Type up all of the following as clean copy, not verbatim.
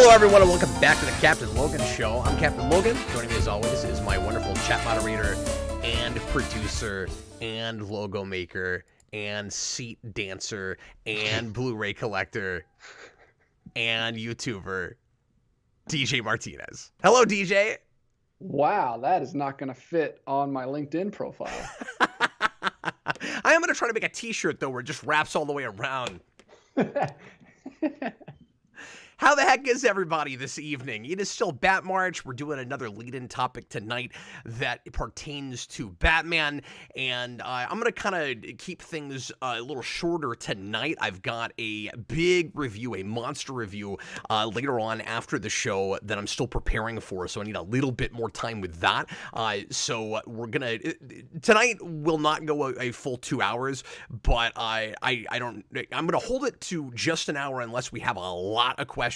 Hello, everyone, and welcome back to the Captain Logan Show. I'm Captain Logan. Joining me, as always, is my wonderful chat moderator and producer and logo maker and seat dancer and Blu-ray collector and YouTuber, DJ Martinez. Hello, DJ. Wow, that is not going to fit on my LinkedIn profile. I am going to try to make a t-shirt, though, where it just wraps all the way around. How the heck is everybody this evening? It is still Bat March. We're doing another lead-in topic tonight that pertains to Batman, and I'm going to kind of keep things a little shorter tonight. I've got a big review, a monster review, later on after the show that I'm still preparing for, so I need a little bit more time with that. So we're going to... Tonight will not go a full 2 hours, but I'm going to hold it to just an hour unless we have a lot of questions.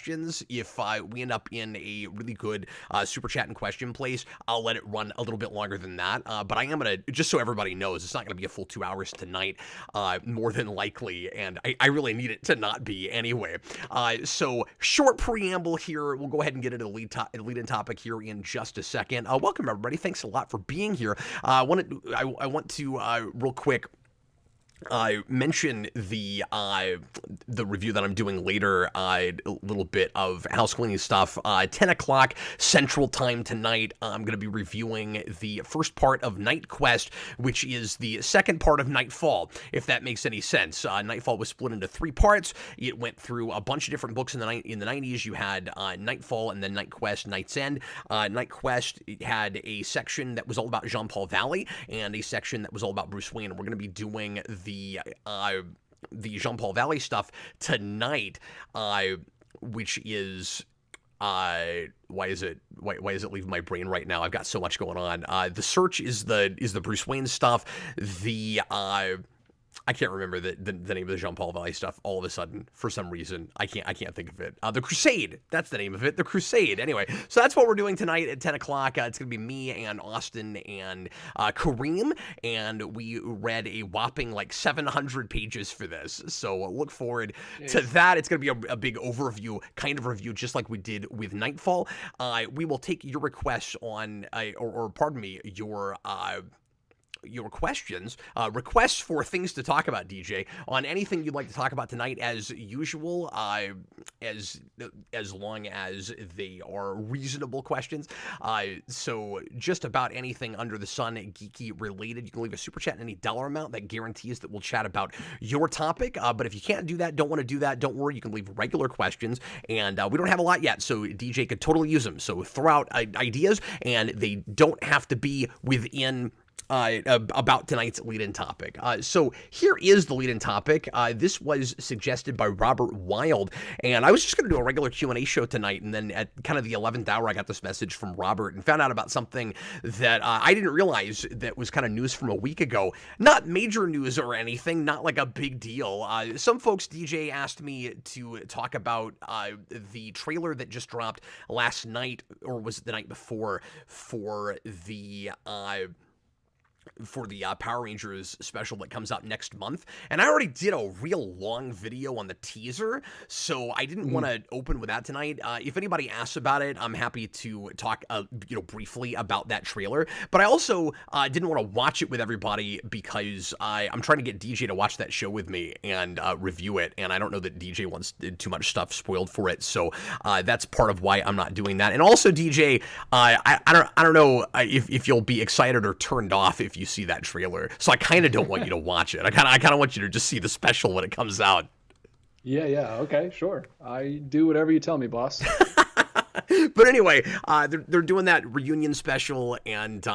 If we end up in a really good super chat and question place, I'll let it run a little bit longer than that. But I am going to, just so everybody knows, it's not going to be a full 2 hours tonight, more than likely. And I really need it to not be anyway. So short preamble here. We'll go ahead and get into the lead-in topic here in just a second. Welcome, everybody. Thanks a lot for being here. I want to real quick mention the review that I'm doing later, a little bit of house cleaning stuff. 10 o'clock Central Time tonight, I'm going to be reviewing the first part of Night Quest, which is the second part of Nightfall, if that makes any sense. Nightfall was split into 3 parts. It went through a bunch of different books in the 90s. You had Nightfall and then Night Quest, Night's End. Night Quest had a section that was all about Jean-Paul Valley and a section that was all about Bruce Wayne. We're going to be doing the Jean-Paul Valley stuff tonight, which is why is it leaving my brain right now? I've got so much going on. The Search is the Bruce Wayne stuff. I can't remember the name of the Jean-Paul Valley stuff all of a sudden. For some reason, I can't think of it. The Crusade, that's the name of it. The Crusade. Anyway, so that's what we're doing tonight at 10 o'clock. It's going to be me and Austin and Kareem, and we read a whopping like 700 pages for this. So look forward to that. It's going to be a big overview, kind of review, just like we did with Nightfall. We will take your requests on, or pardon me, your questions, requests for things to talk about, DJ, on anything you'd like to talk about tonight, as usual, as long as they are reasonable questions. So just about anything under the sun geeky related. You can leave a super chat in any dollar amount that guarantees that we'll chat about your topic. But if you can't do that, don't want to do that, don't worry, you can leave regular questions, and we don't have a lot yet, so DJ could totally use them. So throw out ideas, and they don't have to be within about tonight's lead-in topic. So here is the lead-in topic. This was suggested by Robert Wild, and I was just going to do a regular Q&A show tonight, and then at kind of the 11th hour, I got this message from Robert and found out about something that I didn't realize that was kind of news from a week ago. Not major news or anything, not like a big deal. Some folks, DJ, asked me to talk about the trailer that just dropped last night, or was it the night before, for the Power Rangers special that comes out next month. And I already did a real long video on the teaser, so I didn't want to open with that tonight. If anybody asks about it, I'm happy to talk briefly about that trailer. But I also didn't want to watch it with everybody because I'm trying to get DJ to watch that show with me and review it, and I don't know that DJ wants too much stuff spoiled for it, so that's part of why I'm not doing that. And also, DJ, I don't know if you'll be excited or turned off if you see that trailer, so I kind of don't want you to watch it. I kind of want you to just see the special when it comes out. Yeah, okay, sure. I do whatever you tell me, boss. But anyway, they're doing that reunion special, and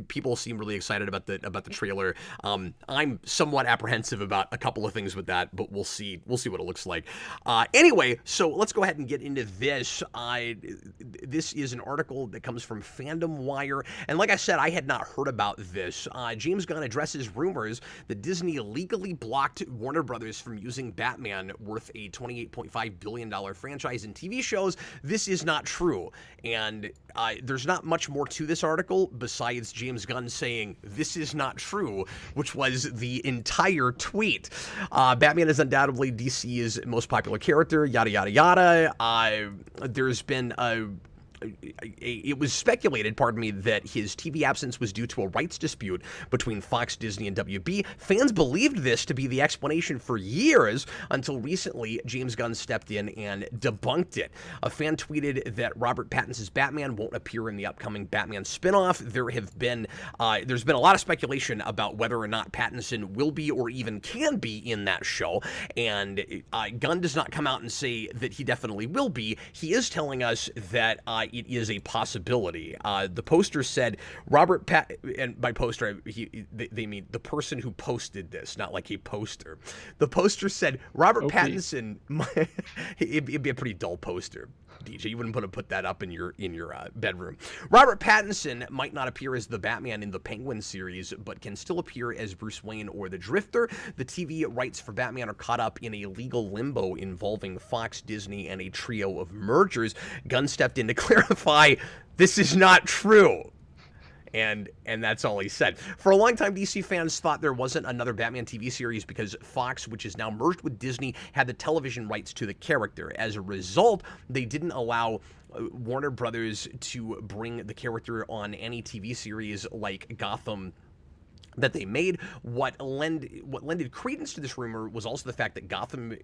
people seem really excited about the trailer. I'm somewhat apprehensive about a couple of things with that, but we'll see what it looks like. Anyway, so let's go ahead and get into this. this is an article that comes from Fandom Wire, and like I said, I had not heard about this. James Gunn addresses rumors that Disney illegally blocked Warner Brothers from using Batman, worth a $28.5 billion franchise in TV shows. This is not true, and there's not much more to this article besides James Gunn saying this is not true, which was the entire tweet. Batman is undoubtedly DC's most popular character, yada, yada, yada. There's been it was speculated, pardon me, that his TV absence was due to a rights dispute between Fox, Disney, and WB. Fans believed this to be the explanation for years until recently James Gunn stepped in and debunked it. A fan tweeted that Robert Pattinson's Batman won't appear in the upcoming Batman spinoff. There's been a lot of speculation about whether or not Pattinson will be or even can be in that show, and Gunn does not come out and say that he definitely will be. He is telling us that it is a possibility. The poster said and by poster, they mean the person who posted this, not like a poster. The poster said Robert Pattinson. It'd be a pretty dull poster, DJ. You wouldn't put that up in your bedroom. Robert Pattinson might not appear as the Batman in the Penguin series, but can still appear as Bruce Wayne or the Drifter. The TV rights for Batman are caught up in a legal limbo involving Fox, Disney, and a trio of mergers. Gunn stepped in to clarify this is not true. And that's all he said. For a long time, DC fans thought there wasn't another Batman TV series because Fox, which is now merged with Disney, had the television rights to the character. As a result, they didn't allow Warner Brothers to bring the character on any TV series like Gotham that they made. What lended credence to this rumor was also the fact that Gotham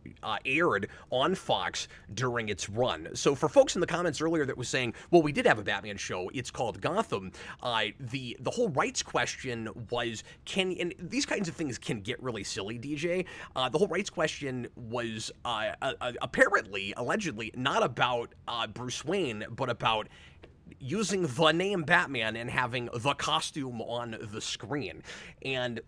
aired on Fox during its run. So for folks in the comments earlier that was saying, well, we did have a Batman show, it's called Gotham, the whole rights question was, and these kinds of things can get really silly, DJ. The whole rights question was apparently, allegedly, not about Bruce Wayne, but about using the name Batman and having the costume on the screen. And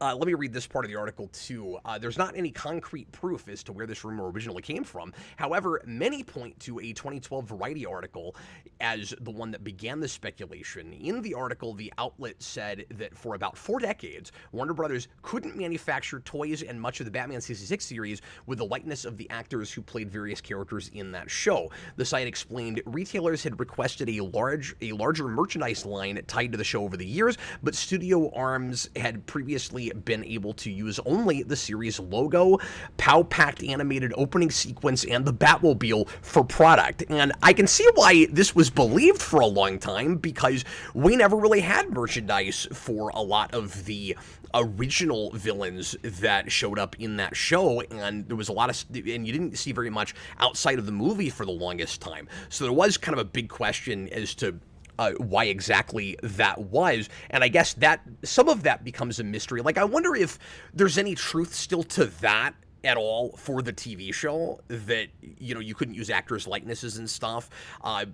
let me read this part of the article, too. There's not any concrete proof as to where this rumor originally came from. However, many point to a 2012 Variety article as the one that began the speculation. In the article, the outlet said that for about 4 decades, Warner Brothers couldn't manufacture toys and much of the Batman 66 series with the likeness of the actors who played various characters in that show. The site explained retailers had requested a larger merchandise line tied to the show over the years, but studio arms had previously been able to use only the series logo, pow-packed animated opening sequence, and the Batmobile for product. And I can see why this was believed for a long time, because we never really had merchandise for a lot of the original villains that showed up in that show, and there was a lot of, and you didn't see very much outside of the movie for the longest time. So there was kind of a big question as to why exactly that was, and I guess that some of that becomes a mystery. Like, I wonder if there's any truth still to that at all for the TV show, that, you know, you couldn't use actors' likenesses and stuff. I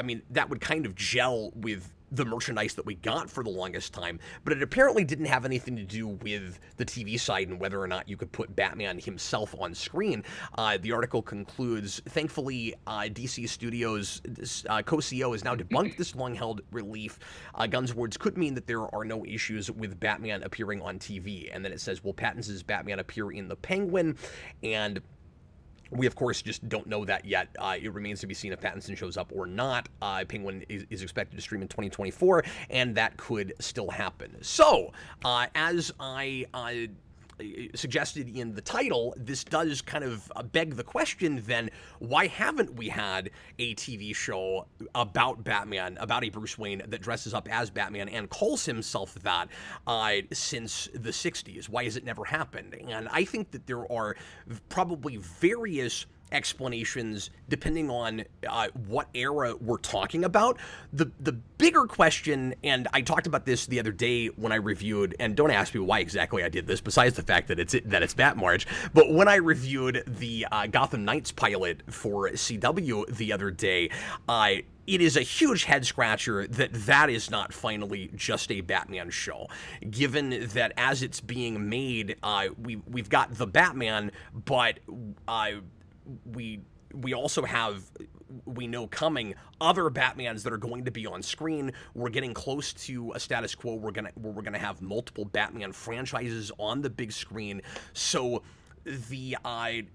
mean, that would kind of gel with the merchandise that we got for the longest time, but it apparently didn't have anything to do with the TV side and whether or not you could put Batman himself on screen. The article concludes, thankfully, DC Studios' co-CEO has now debunked this long-held belief. Gunn's words could mean that there are no issues with Batman appearing on TV. And then it says, will Pattinson's Batman appear in the Penguin? And we, of course, just don't know that yet. It remains to be seen if Pattinson shows up or not. Penguin is expected to stream in 2024, and that could still happen. So, as I suggested in the title, this does kind of beg the question then, why haven't we had a TV show about Batman, about a Bruce Wayne that dresses up as Batman and calls himself that since the 60s? Why has it never happened? And I think that there are probably various explanations depending on what era we're talking about. The bigger question, and I talked about this the other day when I reviewed, and don't ask me why exactly I did this, besides the fact that it's Batmarch, but when I reviewed the Gotham Knights pilot for CW the other day, it is a huge head scratcher that is not finally just a Batman show, given that as it's being made, we've got the Batman, but we also have we know coming other Batmans that are going to be on screen. We're getting close to a status quo where we're gonna have multiple Batman franchises on the big screen. So the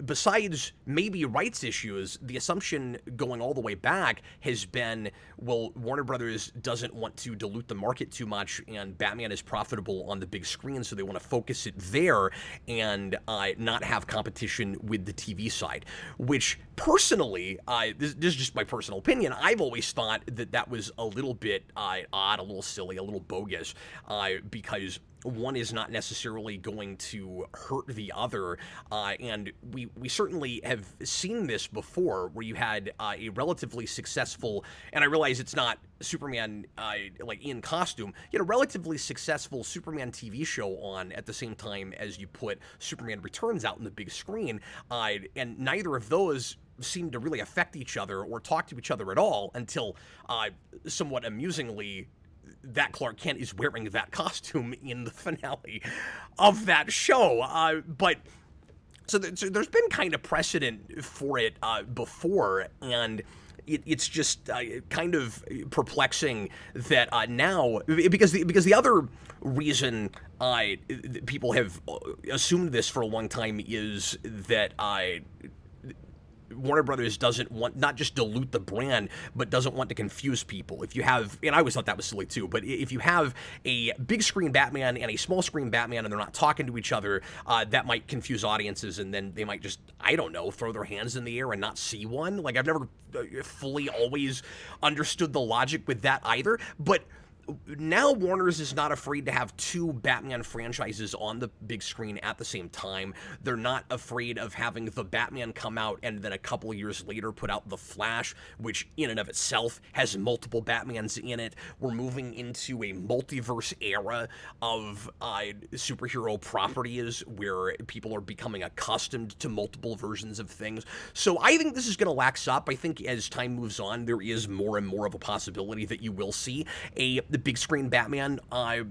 besides maybe rights issues, the assumption going all the way back has been, well, Warner Brothers doesn't want to dilute the market too much, and Batman is profitable on the big screen, so they want to focus it there and not have competition with the TV side. Which personally, this is just my personal opinion, I've always thought that was a little bit odd, a little silly, a little bogus, because one is not necessarily going to hurt the other, and we certainly have seen this before, where you had a relatively successful, and I realize it's not Superman like in costume, you had a relatively successful Superman TV show on at the same time as you put Superman Returns out on the big screen, and neither of those seem to really affect each other or talk to each other at all until, somewhat amusingly, that Clark Kent is wearing that costume in the finale of that show. So there's been kind of precedent for it before, and it's just kind of perplexing that now, because the other reason people have assumed this for a long time is that Warner Brothers doesn't want, not just dilute the brand, but doesn't want to confuse people. If you have, and I always thought that was silly too, but if you have a big screen Batman and a small screen Batman and they're not talking to each other, that might confuse audiences, and then they might just, I don't know, throw their hands in the air and not see one. Like, I've never fully always understood the logic with that either, but now Warner's is not afraid to have two Batman franchises on the big screen at the same time. They're not afraid of having the Batman come out and then a couple of years later put out The Flash, which in and of itself has multiple Batmans in it. We're moving into a multiverse era of superhero properties where people are becoming accustomed to multiple versions of things. So I think this is going to lax up. I think as time moves on, there is more and more of a possibility that you will see the big screen Batman, a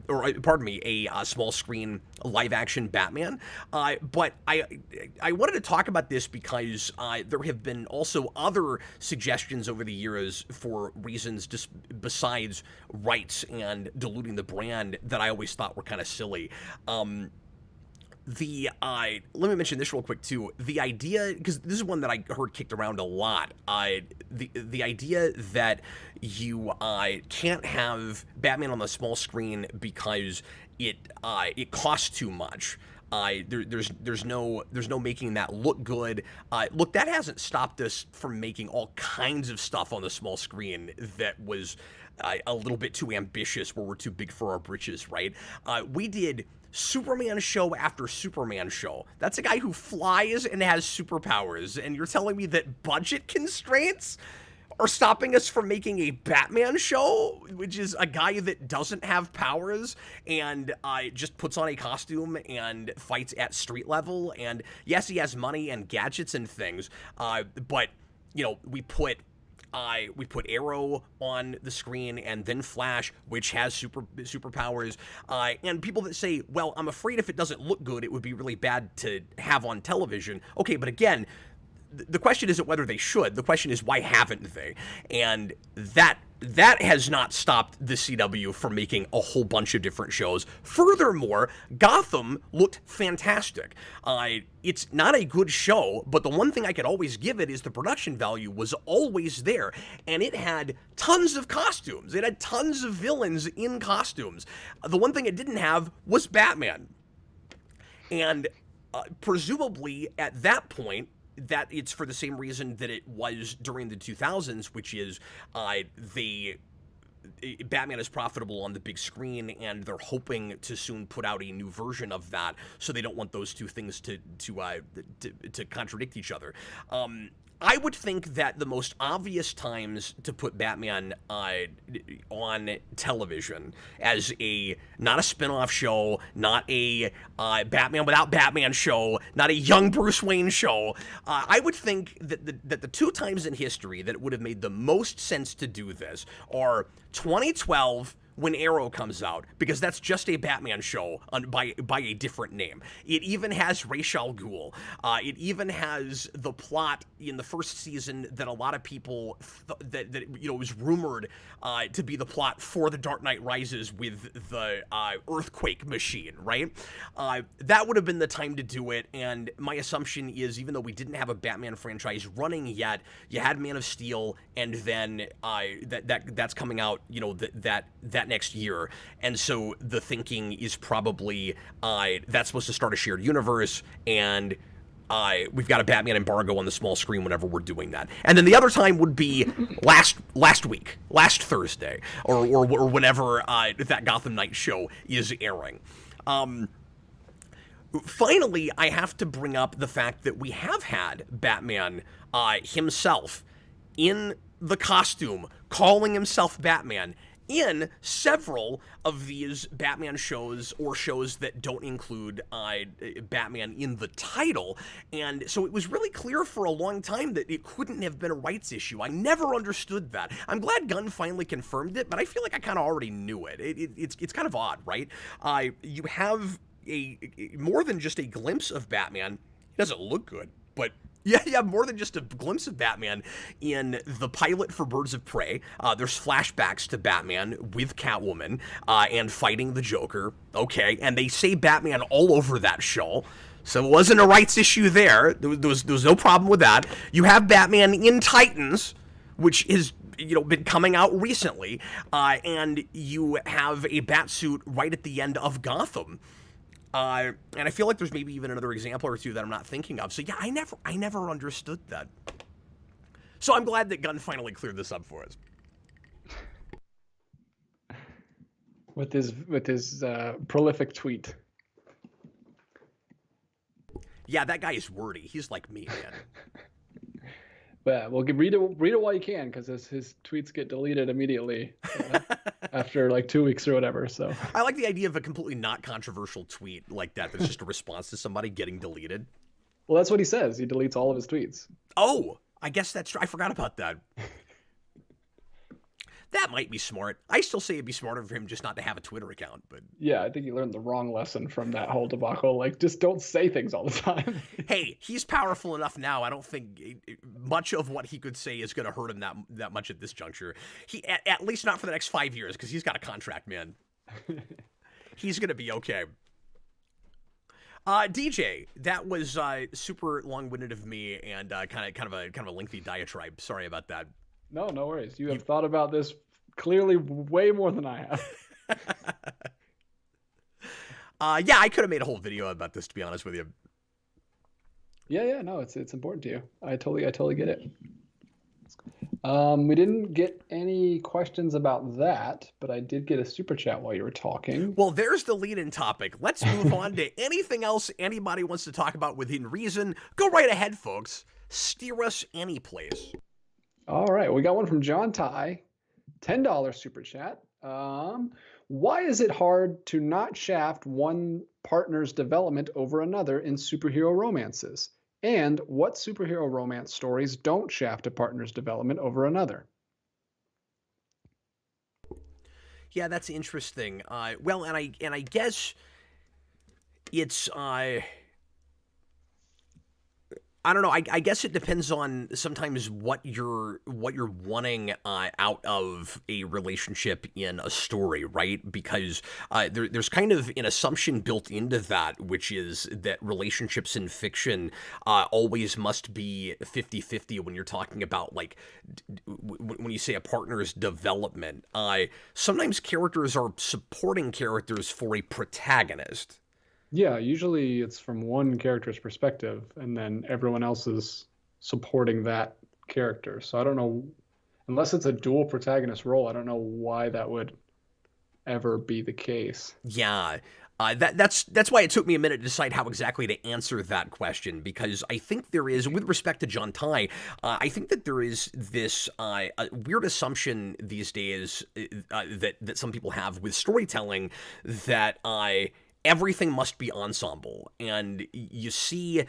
small screen live action Batman. But I wanted to talk about this because there have been also other suggestions over the years for reasons just besides rights and diluting the brand that I always thought were kind of silly. Let me mention this real quick too. The idea, because this is one that I heard kicked around a lot. The idea that you can't have Batman on the small screen because it costs too much. There's no making that look good. Look, that hasn't stopped us from making all kinds of stuff on the small screen that was a little bit too ambitious, where we're too big for our britches, right? We did Superman show after Superman show. That's a guy who flies and has superpowers, and you're telling me that budget constraints are stopping us from making a Batman show, which is a guy that doesn't have powers and just puts on a costume and fights at street level. And yes, he has money and gadgets and things, but you know, we put Arrow on the screen and then Flash, which has superpowers, and people that say, well, I'm afraid if it doesn't look good, it would be really bad to have on television. Okay, but again, the question isn't whether they should. The question is, why haven't they? And that has not stopped the CW from making a whole bunch of different shows. Furthermore, Gotham looked fantastic. It's not a good show, but the one thing I could always give it is the production value was always there, and it had tons of costumes. It had tons of villains in costumes. The one thing it didn't have was Batman. And presumably at that point, that it's for the same reason that it was during the 2000s, which is Batman is profitable on the big screen, and they're hoping to soon put out a new version of that, so they don't want those two things to contradict each other. I would think that the most obvious times to put Batman on television as not a spin-off show, not a Batman without Batman show, not a young Bruce Wayne show, I would think that the two times in history that it would have made the most sense to do this are 2012, when Arrow comes out, because that's just a Batman show by a different name. It even has Ra's al Ghul. It even has the plot in the first season that a lot of people that was rumored to be the plot for The Dark Knight Rises with the earthquake machine, right? That would have been the time to do it, and my assumption is, even though we didn't have a Batman franchise running yet, you had Man of Steel, and then that's coming out, that next year, and so the thinking is probably that's supposed to start a shared universe, and we've got a Batman embargo on the small screen whenever we're doing that. And then the other time would be last week, last Thursday, or whenever that Gotham Knight show is airing. Finally, I have to bring up the fact that we have had Batman himself in the costume, calling himself Batman, in several of these Batman shows, or shows that don't include Batman in the title. And so it was really clear for a long time that it couldn't have been a rights issue. I never understood that. I'm glad Gunn finally confirmed it, but I feel like I kind of already knew it. It's kind of odd, right? You have more than just a glimpse of Batman. It doesn't look good, but yeah, more than just a glimpse of Batman in the pilot for Birds of Prey. There's flashbacks to Batman with Catwoman and fighting the Joker. Okay, and they say Batman all over that show. So it wasn't a rights issue there. There was no problem with that. You have Batman in Titans, which is been coming out recently, and you have a Batsuit right at the end of Gotham. And I feel like there's maybe even another example or two that I'm not thinking of. So yeah, I never understood that. So I'm glad that Gunn finally cleared this up for us. With his prolific tweet. Yeah, that guy is wordy. He's like me, man. But well, read it while you can, because his tweets get deleted immediately after like 2 weeks or whatever. So I like the idea of a completely not controversial tweet like that. That's just a response to somebody getting deleted. Well, that's what he says. He deletes all of his tweets. Oh, I guess that's true. I forgot about that. That might be smart. I still say it'd be smarter for him just not to have a Twitter account, but yeah, I think he learned the wrong lesson from that whole debacle. Like, just don't say things all the time. Hey, he's powerful enough now. I don't think much of what he could say is going to hurt him that much at this juncture. He at least not for the next 5 years, because he's got a contract, man. He's going to be okay. DJ, that was super long-winded of me and kind of a lengthy diatribe. Sorry about that. No worries. You have thought about this clearly way more than I have. Yeah, I could have made a whole video about this, to be honest with you. Yeah, no, it's important to you. I totally get it. We didn't get any questions about that, but I did get a super chat while you were talking. Well, there's the lead-in topic. Let's move on to anything else anybody wants to talk about within reason. Go right ahead, folks. Steer us any place. All right, we got one from John Ty, $10 super chat. Why is it hard to not shaft one partner's development over another in superhero romances? And what superhero romance stories don't shaft a partner's development over another? Yeah, that's interesting. Well, and I guess it's I don't know. I guess it depends on sometimes what you're wanting out of a relationship in a story, right? Because there's kind of an assumption built into that, which is that relationships in fiction always must be 50-50 when you're talking about, like, when you say a partner's development. Sometimes characters are supporting characters for a protagonist. Yeah, usually it's from one character's perspective, and then everyone else is supporting that character. So I don't know, unless it's a dual protagonist role, I don't know why that would ever be the case. Yeah, that's why it took me a minute to decide how exactly to answer that question, because I think there is, with respect to John Ty, I think that there is this weird assumption these days that some people have with storytelling that everything must be ensemble. And you see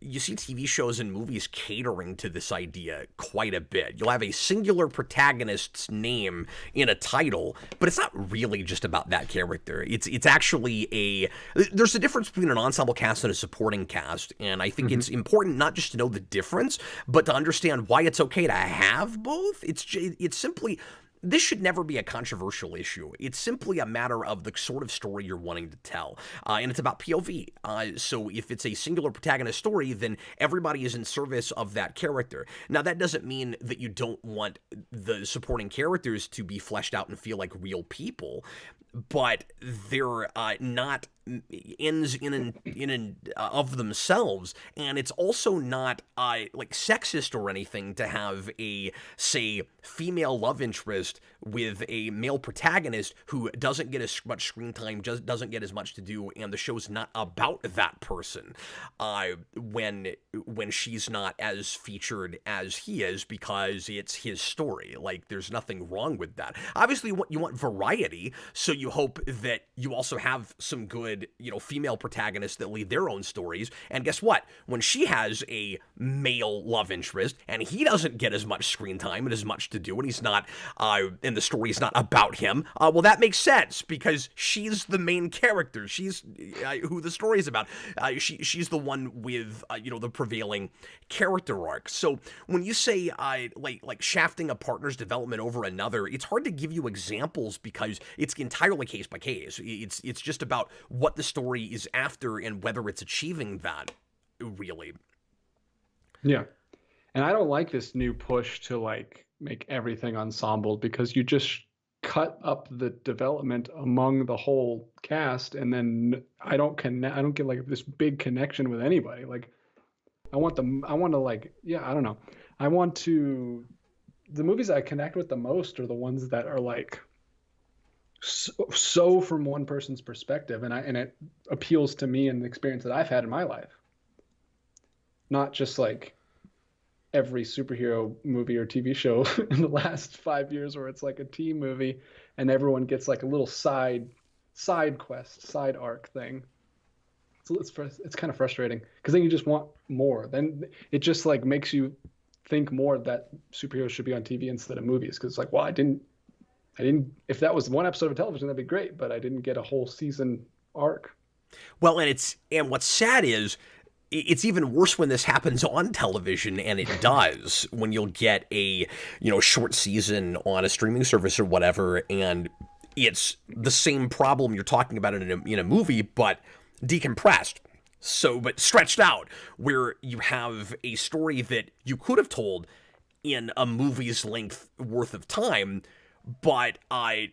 you see TV shows and movies catering to this idea quite a bit. You'll have a singular protagonist's name in a title, but it's not really just about that character. It's actually there's a difference between an ensemble cast and a supporting cast, and I think it's important not just to know the difference, but to understand why it's okay to have both. It's simply, this should never be a controversial issue. It's simply a matter of the sort of story you're wanting to tell. And it's about POV. So if it's a singular protagonist story, then everybody is in service of that character. Now, that doesn't mean that you don't want the supporting characters to be fleshed out and feel like real people, but they're not ends in of themselves, and it's also not like sexist or anything to have a, say, female love interest with a male protagonist who doesn't get as much screen time, just doesn't get as much to do, and the show's not about that person when she's not as featured as he is, because it's his story. Like, there's nothing wrong with that. Obviously, you want variety, so you hope that you also have some good, female protagonists that lead their own stories. And guess what? When she has a male love interest and he doesn't get as much screen time and as much to do, and he's not, and the story is not about him, well, that makes sense, because she's the main character. She's who the story is about. She's the one with, the prevailing character arc. So when you say, like shafting a partner's development over another, it's hard to give you examples because it's entirely case by case. It's just about what the story is after and whether it's achieving that, really. Yeah. And I don't like this new push to like make everything ensemble, because you just cut up the development among the whole cast, and then I don't get like this big connection with anybody. Like I want to like, I don't know. The movies I connect with the most are the ones that are like so from one person's perspective, and it appeals to me and the experience that I've had in my life. Not just like every superhero movie or TV show in the last 5 years where it's like a team movie and everyone gets like a little side quest, side arc thing. So it's kind of frustrating, because then you just want more. Then it just like makes you think more that superheroes should be on TV instead of movies, because it's like, well, I didn't, if that was one episode of television, that'd be great, but I didn't get a whole season arc. Well, and what's sad is it's even worse when this happens on television, and it does, when you'll get a, short season on a streaming service or whatever, and it's the same problem you're talking about in a movie, but decompressed. So, but stretched out, where you have a story that you could have told in a movie's length worth of time, but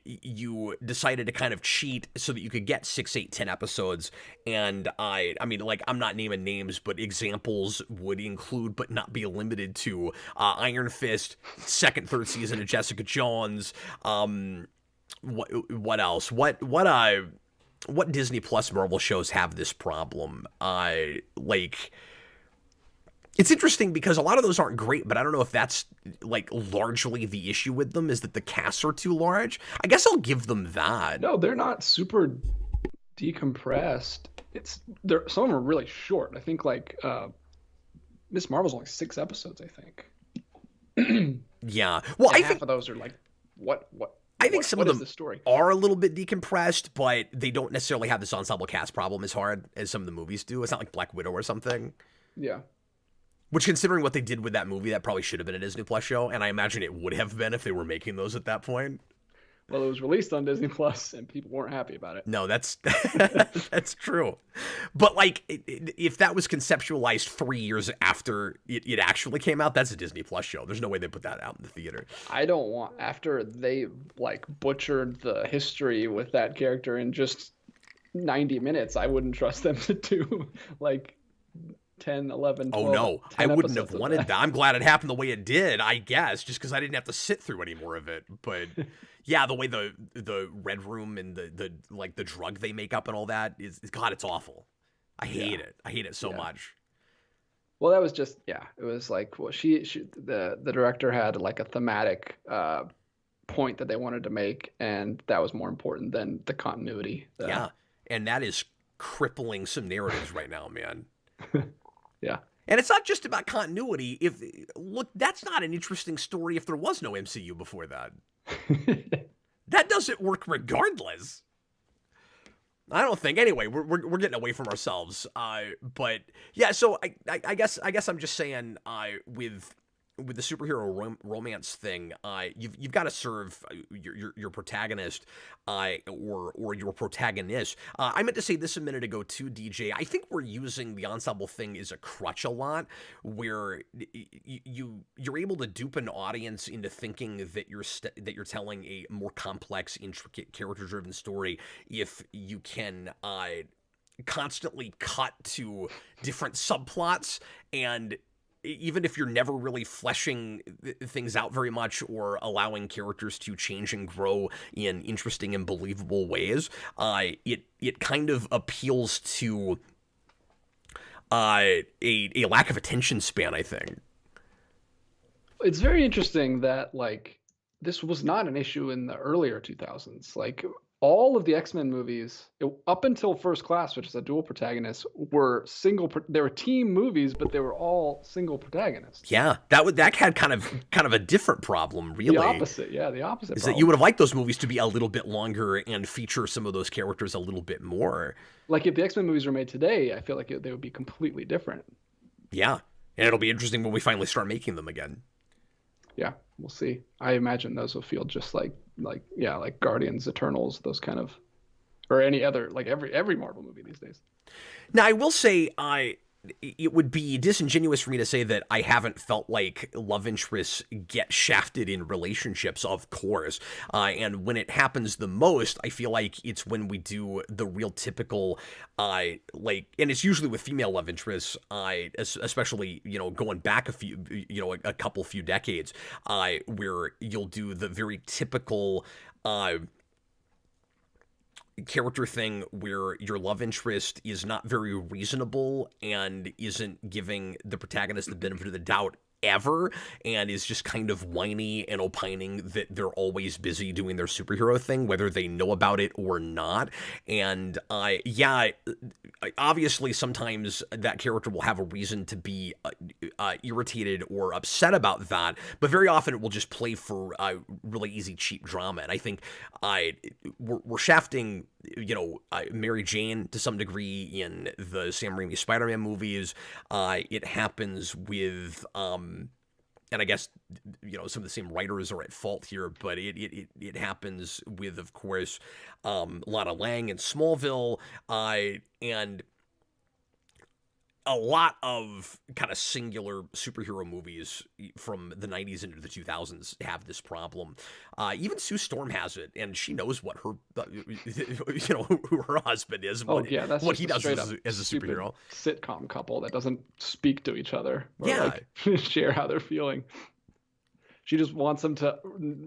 you decided to kind of cheat so that you could get 6, 8, 10 episodes. And I mean, like, I'm not naming names, but examples would include, but not be limited to, Iron Fist, second, third season of Jessica Jones. What else? What Disney Plus Marvel shows have this problem? It's interesting because a lot of those aren't great, but I don't know if that's like largely the issue with them, is that the casts are too large. I guess I'll give them that. No, they're not super decompressed. Some of them are really short. I think like Miss Marvel's only 6 episodes, I think. Yeah. Well, I think half of those are like what I think some of them the story? Are a little bit decompressed, but they don't necessarily have this ensemble cast problem as hard as some of the movies do. It's not like Black Widow or something. Yeah. Which, considering what they did with that movie, that probably should have been a Disney Plus show, and I imagine it would have been if they were making those at that point. Well, it was released on Disney Plus, and people weren't happy about it. No, that's that's true. But like, if that was conceptualized 3 years after it actually came out, that's a Disney Plus show. There's no way they put that out in the theater. I don't want, after they like butchered the history with that character in just 90 minutes, I wouldn't trust them to do like 10, 11, 12, oh no, I wouldn't have wanted that. I'm glad it happened the way it did, I guess, just because I didn't have to sit through any more of it. But yeah, the way the Red Room and the like the drug they make up and all that is God, it's awful. I hate it. I hate it so much. Well, that was just, it was like, well, the director had like a thematic point that they wanted to make, and that was more important than the continuity. Yeah, and that is crippling some narratives right now, man. Yeah. And it's not just about continuity. Look, that's not an interesting story if there was no MCU before that. That doesn't work regardless. I don't think. Anyway, we're getting away from ourselves. But yeah, so I guess I'm just saying, with the superhero romance thing, you've got to serve your protagonist, or your protagonist. I meant to say this a minute ago too, DJ. I think we're using the ensemble thing as a crutch a lot, where you're able to dupe an audience into thinking that you're telling a more complex, intricate, character-driven story if you can constantly cut to different subplots, and even if you're never really fleshing things out very much or allowing characters to change and grow in interesting and believable ways, it kind of appeals to a lack of attention span, I think. It's very interesting that like this was not an issue in the earlier 2000s. Like all of the X-Men movies, up until First Class, which is a dual protagonist, were they were team movies, but they were all single protagonists. Yeah, that had kind of a different problem, really. The opposite is problem. that you would have liked those movies to be a little bit longer and feature some of those characters a little bit more. Like if the X-Men movies were made today, I feel like they would be completely different. Yeah, and it'll be interesting when we finally start making them again. Yeah, we'll see. I imagine those will feel just like Guardians, Eternals, those kind of, or any other, like every Marvel movie these days. Now, I will say, it would be disingenuous for me to say that I haven't felt like love interests get shafted in relationships, of course. And when it happens the most, I feel like it's when we do the real typical, and it's usually with female love interests, especially, going back a couple few decades, where you'll do the very typical, character thing where your love interest is not very reasonable and isn't giving the protagonist the benefit of the doubt ever, and is just kind of whiny and opining that they're always busy doing their superhero thing, whether they know about it or not. And obviously sometimes that character will have a reason to be irritated or upset about that, but very often it will just play for really easy, cheap drama. And I think we're shafting Mary Jane to some degree in the Sam Raimi Spider-Man movies. It happens with and I guess some of the same writers are at fault here, but it happens with, of course, Lana Lang in Smallville, and a lot of kind of singular superhero movies from the 90s into the 2000s have this problem. Even Sue Storm has it, and she knows what her, who her husband is, what he does as a superhero. Sitcom couple that doesn't speak to each other or share how they're feeling. She just wants them to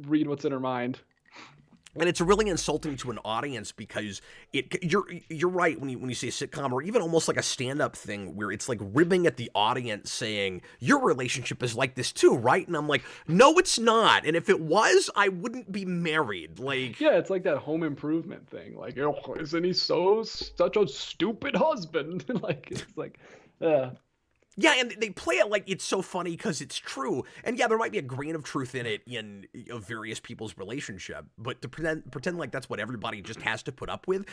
read what's in her mind. And it's really insulting to an audience because you're right when you say a sitcom, or even almost like a stand-up thing where it's like ribbing at the audience saying, your relationship is like this too, right? And I'm like, no, it's not. And if it was, I wouldn't be married. Like, yeah, it's like that Home Improvement thing. Like, isn't he such a stupid husband? Yeah, and they play it like it's so funny because it's true. And yeah, there might be a grain of truth in it in various people's relationship, but to pretend like that's what everybody just has to put up with,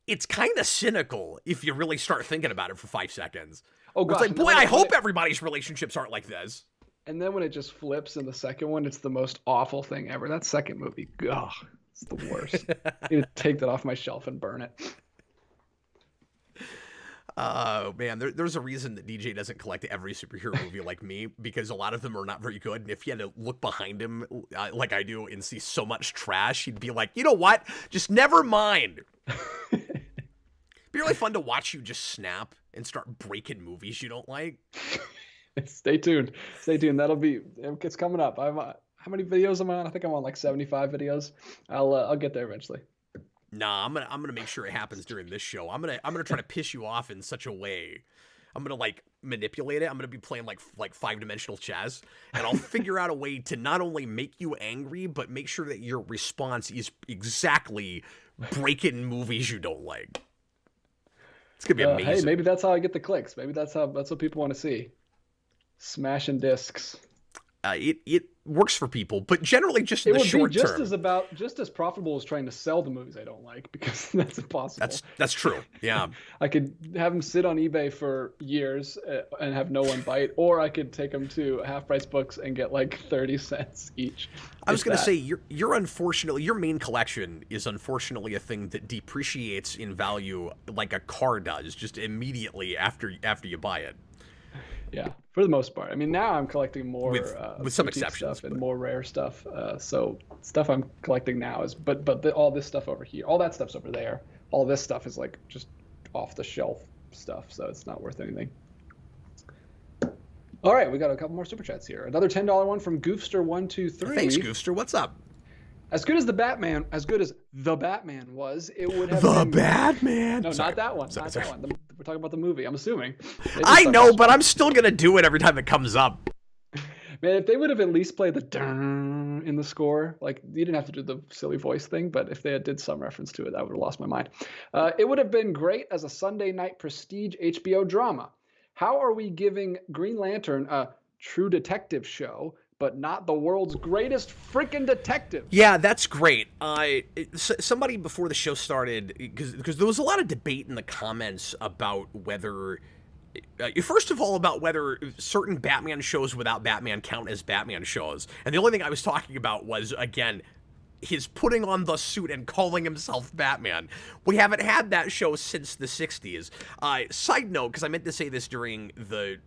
it's kind of cynical if you really start thinking about it for 5 seconds. Oh, gosh. It's like, boy, I hope everybody's relationships aren't like this. And then when it just flips in the second one, it's the most awful thing ever. That second movie, it's the worst. I need to take that off my shelf and burn it. Oh, man, there's a reason that DJ doesn't collect every superhero movie like me, because a lot of them are not very good. And if he had to look behind him like I do and see so much trash, he'd be like, you know what? Just never mind. It'd be really fun to watch you just snap and start breaking movies you don't like. Stay tuned. It's coming up. How many videos am I on? I think I'm on like 75 videos. I'll get there eventually. Nah, I'm gonna make sure it happens during this show. I'm gonna try to piss you off in such a way. I'm gonna like manipulate it. I'm gonna be playing like 5-dimensional chess, and I'll figure out a way to not only make you angry, but make sure that your response is exactly breaking movies you don't like. It's gonna be amazing. Hey, maybe that's how I get the clicks. Maybe that's what people want to see. Smashing discs. It works for people, but generally just in the short term. It would be just as profitable as trying to sell the movies I don't like, because that's impossible. That's true. Yeah. I could have them sit on eBay for years and have no one bite, or I could take them to Half Price Books and get like 30 cents each. I was going to say, you're unfortunately, your main collection is unfortunately a thing that depreciates in value like a car does, just immediately after you buy it. Yeah, for the most part. I mean, now I'm collecting more with some exceptions, stuff and more rare stuff. So stuff I'm collecting now is, all this stuff over here, all that stuff's over there. All this stuff is like just off the shelf stuff, so it's not worth anything. All right, we got a couple more super chats here. Another $10 one from Goofster123. Thanks, Goofster. What's up? As good as the Batman was, it would have been... The Batman? No, sorry. Not that one. Sorry. That one. We're talking about the movie, I'm assuming. I know, but I'm still going to do it every time it comes up. Man, if they would have at least played the dun in the score, like, you didn't have to do the silly voice thing, but if they had did some reference to it, I would have lost my mind. It would have been great as a Sunday night prestige HBO drama. How are we giving Green Lantern a true detective show, but not the world's greatest freaking detective? Yeah, that's great. Somebody before the show started, because there was a lot of debate in the comments about whether, first of all, about whether certain Batman shows without Batman count as Batman shows. And the only thing I was talking about was, again, his putting on the suit and calling himself Batman. We haven't had that show since the 60s. Side note, because I meant to say this during the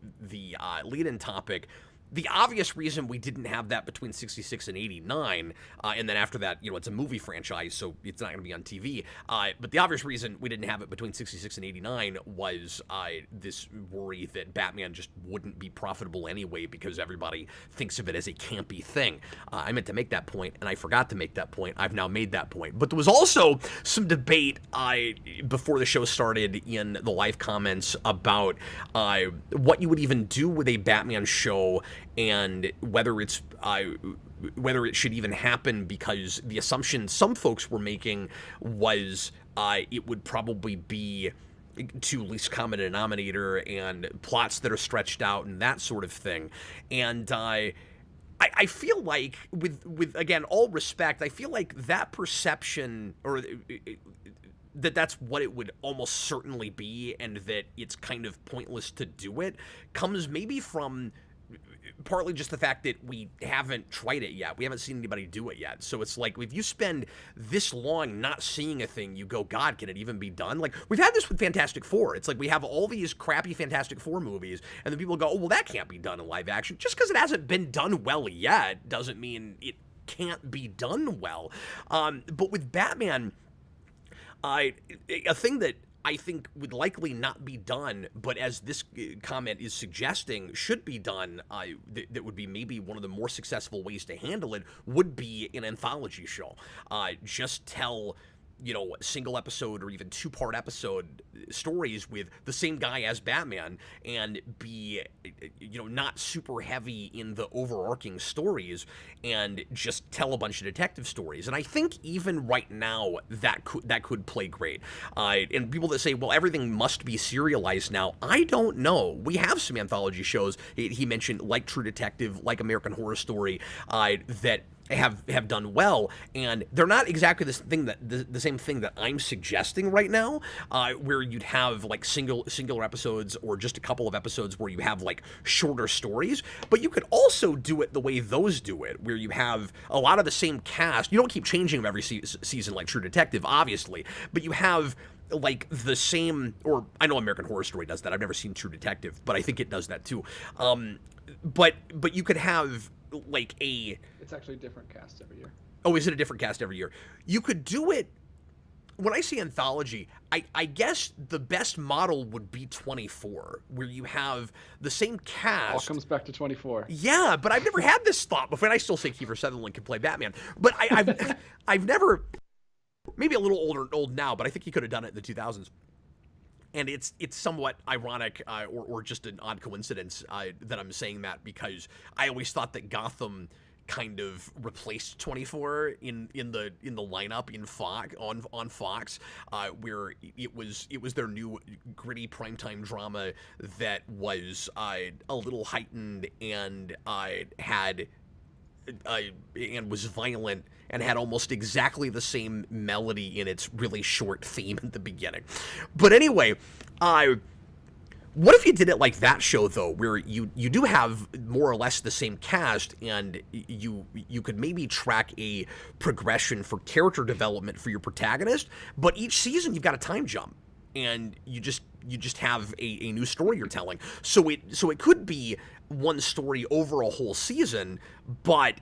lead-in topic, the obvious reason we didn't have that between 66 and 89, and then after that, it's a movie franchise, so it's not going to be on TV, but the obvious reason we didn't have it between 66 and 89 was this worry that Batman just wouldn't be profitable anyway because everybody thinks of it as a campy thing. I meant to make that point, and I forgot to make that point. I've now made that point. But there was also some debate before the show started in the live comments about what you would even do with a Batman show, and whether it should even happen, because the assumption some folks were making was it would probably be to least common denominator and plots that are stretched out and that sort of thing. And I feel like, with again, all respect, I feel like that perception, or that's what it would almost certainly be, and that it's kind of pointless to do it, comes maybe from partly just the fact that we haven't tried it yet. We haven't seen anybody do it yet. So it's like, if you spend this long not seeing a thing, you go, God, can it even be done? Like, we've had this with Fantastic Four. It's like, we have all these crappy Fantastic Four movies, and then people go, oh, well, that can't be done in live action. Just because it hasn't been done well yet doesn't mean it can't be done well. But with Batman, a thing that I think would likely not be done, but as this comment is suggesting should be done, that would be maybe one of the more successful ways to handle it, would be an anthology show. Just tell, single episode or even two-part episode stories with the same guy as Batman, and be, not super heavy in the overarching stories, and just tell a bunch of detective stories. And I think even right now that could play great. And people that say, well, everything must be serialized now, I don't know. We have some anthology shows he mentioned, like True Detective, like American Horror Story, that have done well, and they're not exactly the same thing that I'm suggesting right now, where you'd have like singular episodes, or just a couple of episodes where you have like shorter stories. But you could also do it the way those do it, where you have a lot of the same cast. You don't keep changing them every season like True Detective, obviously, but you have like the same, or I know American Horror Story does that. I've never seen True Detective, but I think it does that too. But you could have like it's actually a different cast every year. Oh, is it a different cast every year? You could do it. When I say anthology, I guess the best model would be 24, where you have the same cast. All comes back to 24. Yeah, but I've never had this thought before, and I still say Kiefer Sutherland can play Batman. But I've never, maybe a little old now, but I think he could have done it in the 2000s. And it's somewhat ironic, or just an odd coincidence that I'm saying that, because I always thought that Gotham kind of replaced 24 in the lineup in Fox on Fox, where it was their new gritty primetime drama that was a little heightened and had and was violent and had almost exactly the same melody in its really short theme at the beginning. But anyway, what if you did it like that show, though, where you do have more or less the same cast, and you could maybe track a progression for character development for your protagonist, but each season you've got a time jump, and you just have a new story you're telling. So it could be one story over a whole season, but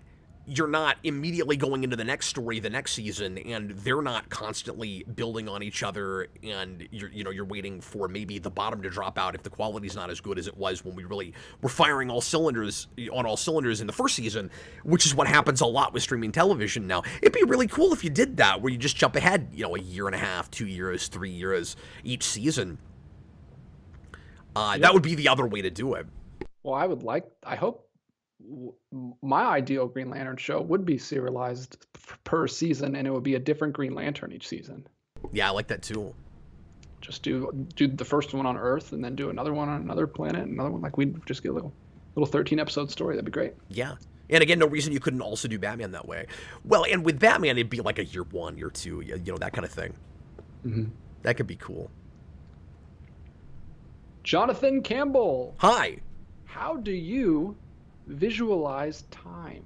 you're not immediately going into the next story the next season, and they're not constantly building on each other, and you're waiting for maybe the bottom to drop out if the quality's not as good as it was when we really were firing all cylinders in the first season, which is what happens a lot with streaming television now. It'd be really cool if you did that, where you just jump ahead, a year and a half, 2 years, 3 years each season. That would be the other way to do it. Well, I hope my ideal Green Lantern show would be serialized per season, and it would be a different Green Lantern each season. Yeah, I like that too. Just do the first one on Earth, and then do another one on another planet, and another one. Like, we'd just get a little 13-episode story. That'd be great. Yeah. And again, no reason you couldn't also do Batman that way. Well, and with Batman, it'd be like a year 1, year 2, that kind of thing. Mm-hmm. That could be cool. Jonathan Campbell. Hi. How do you visualize time?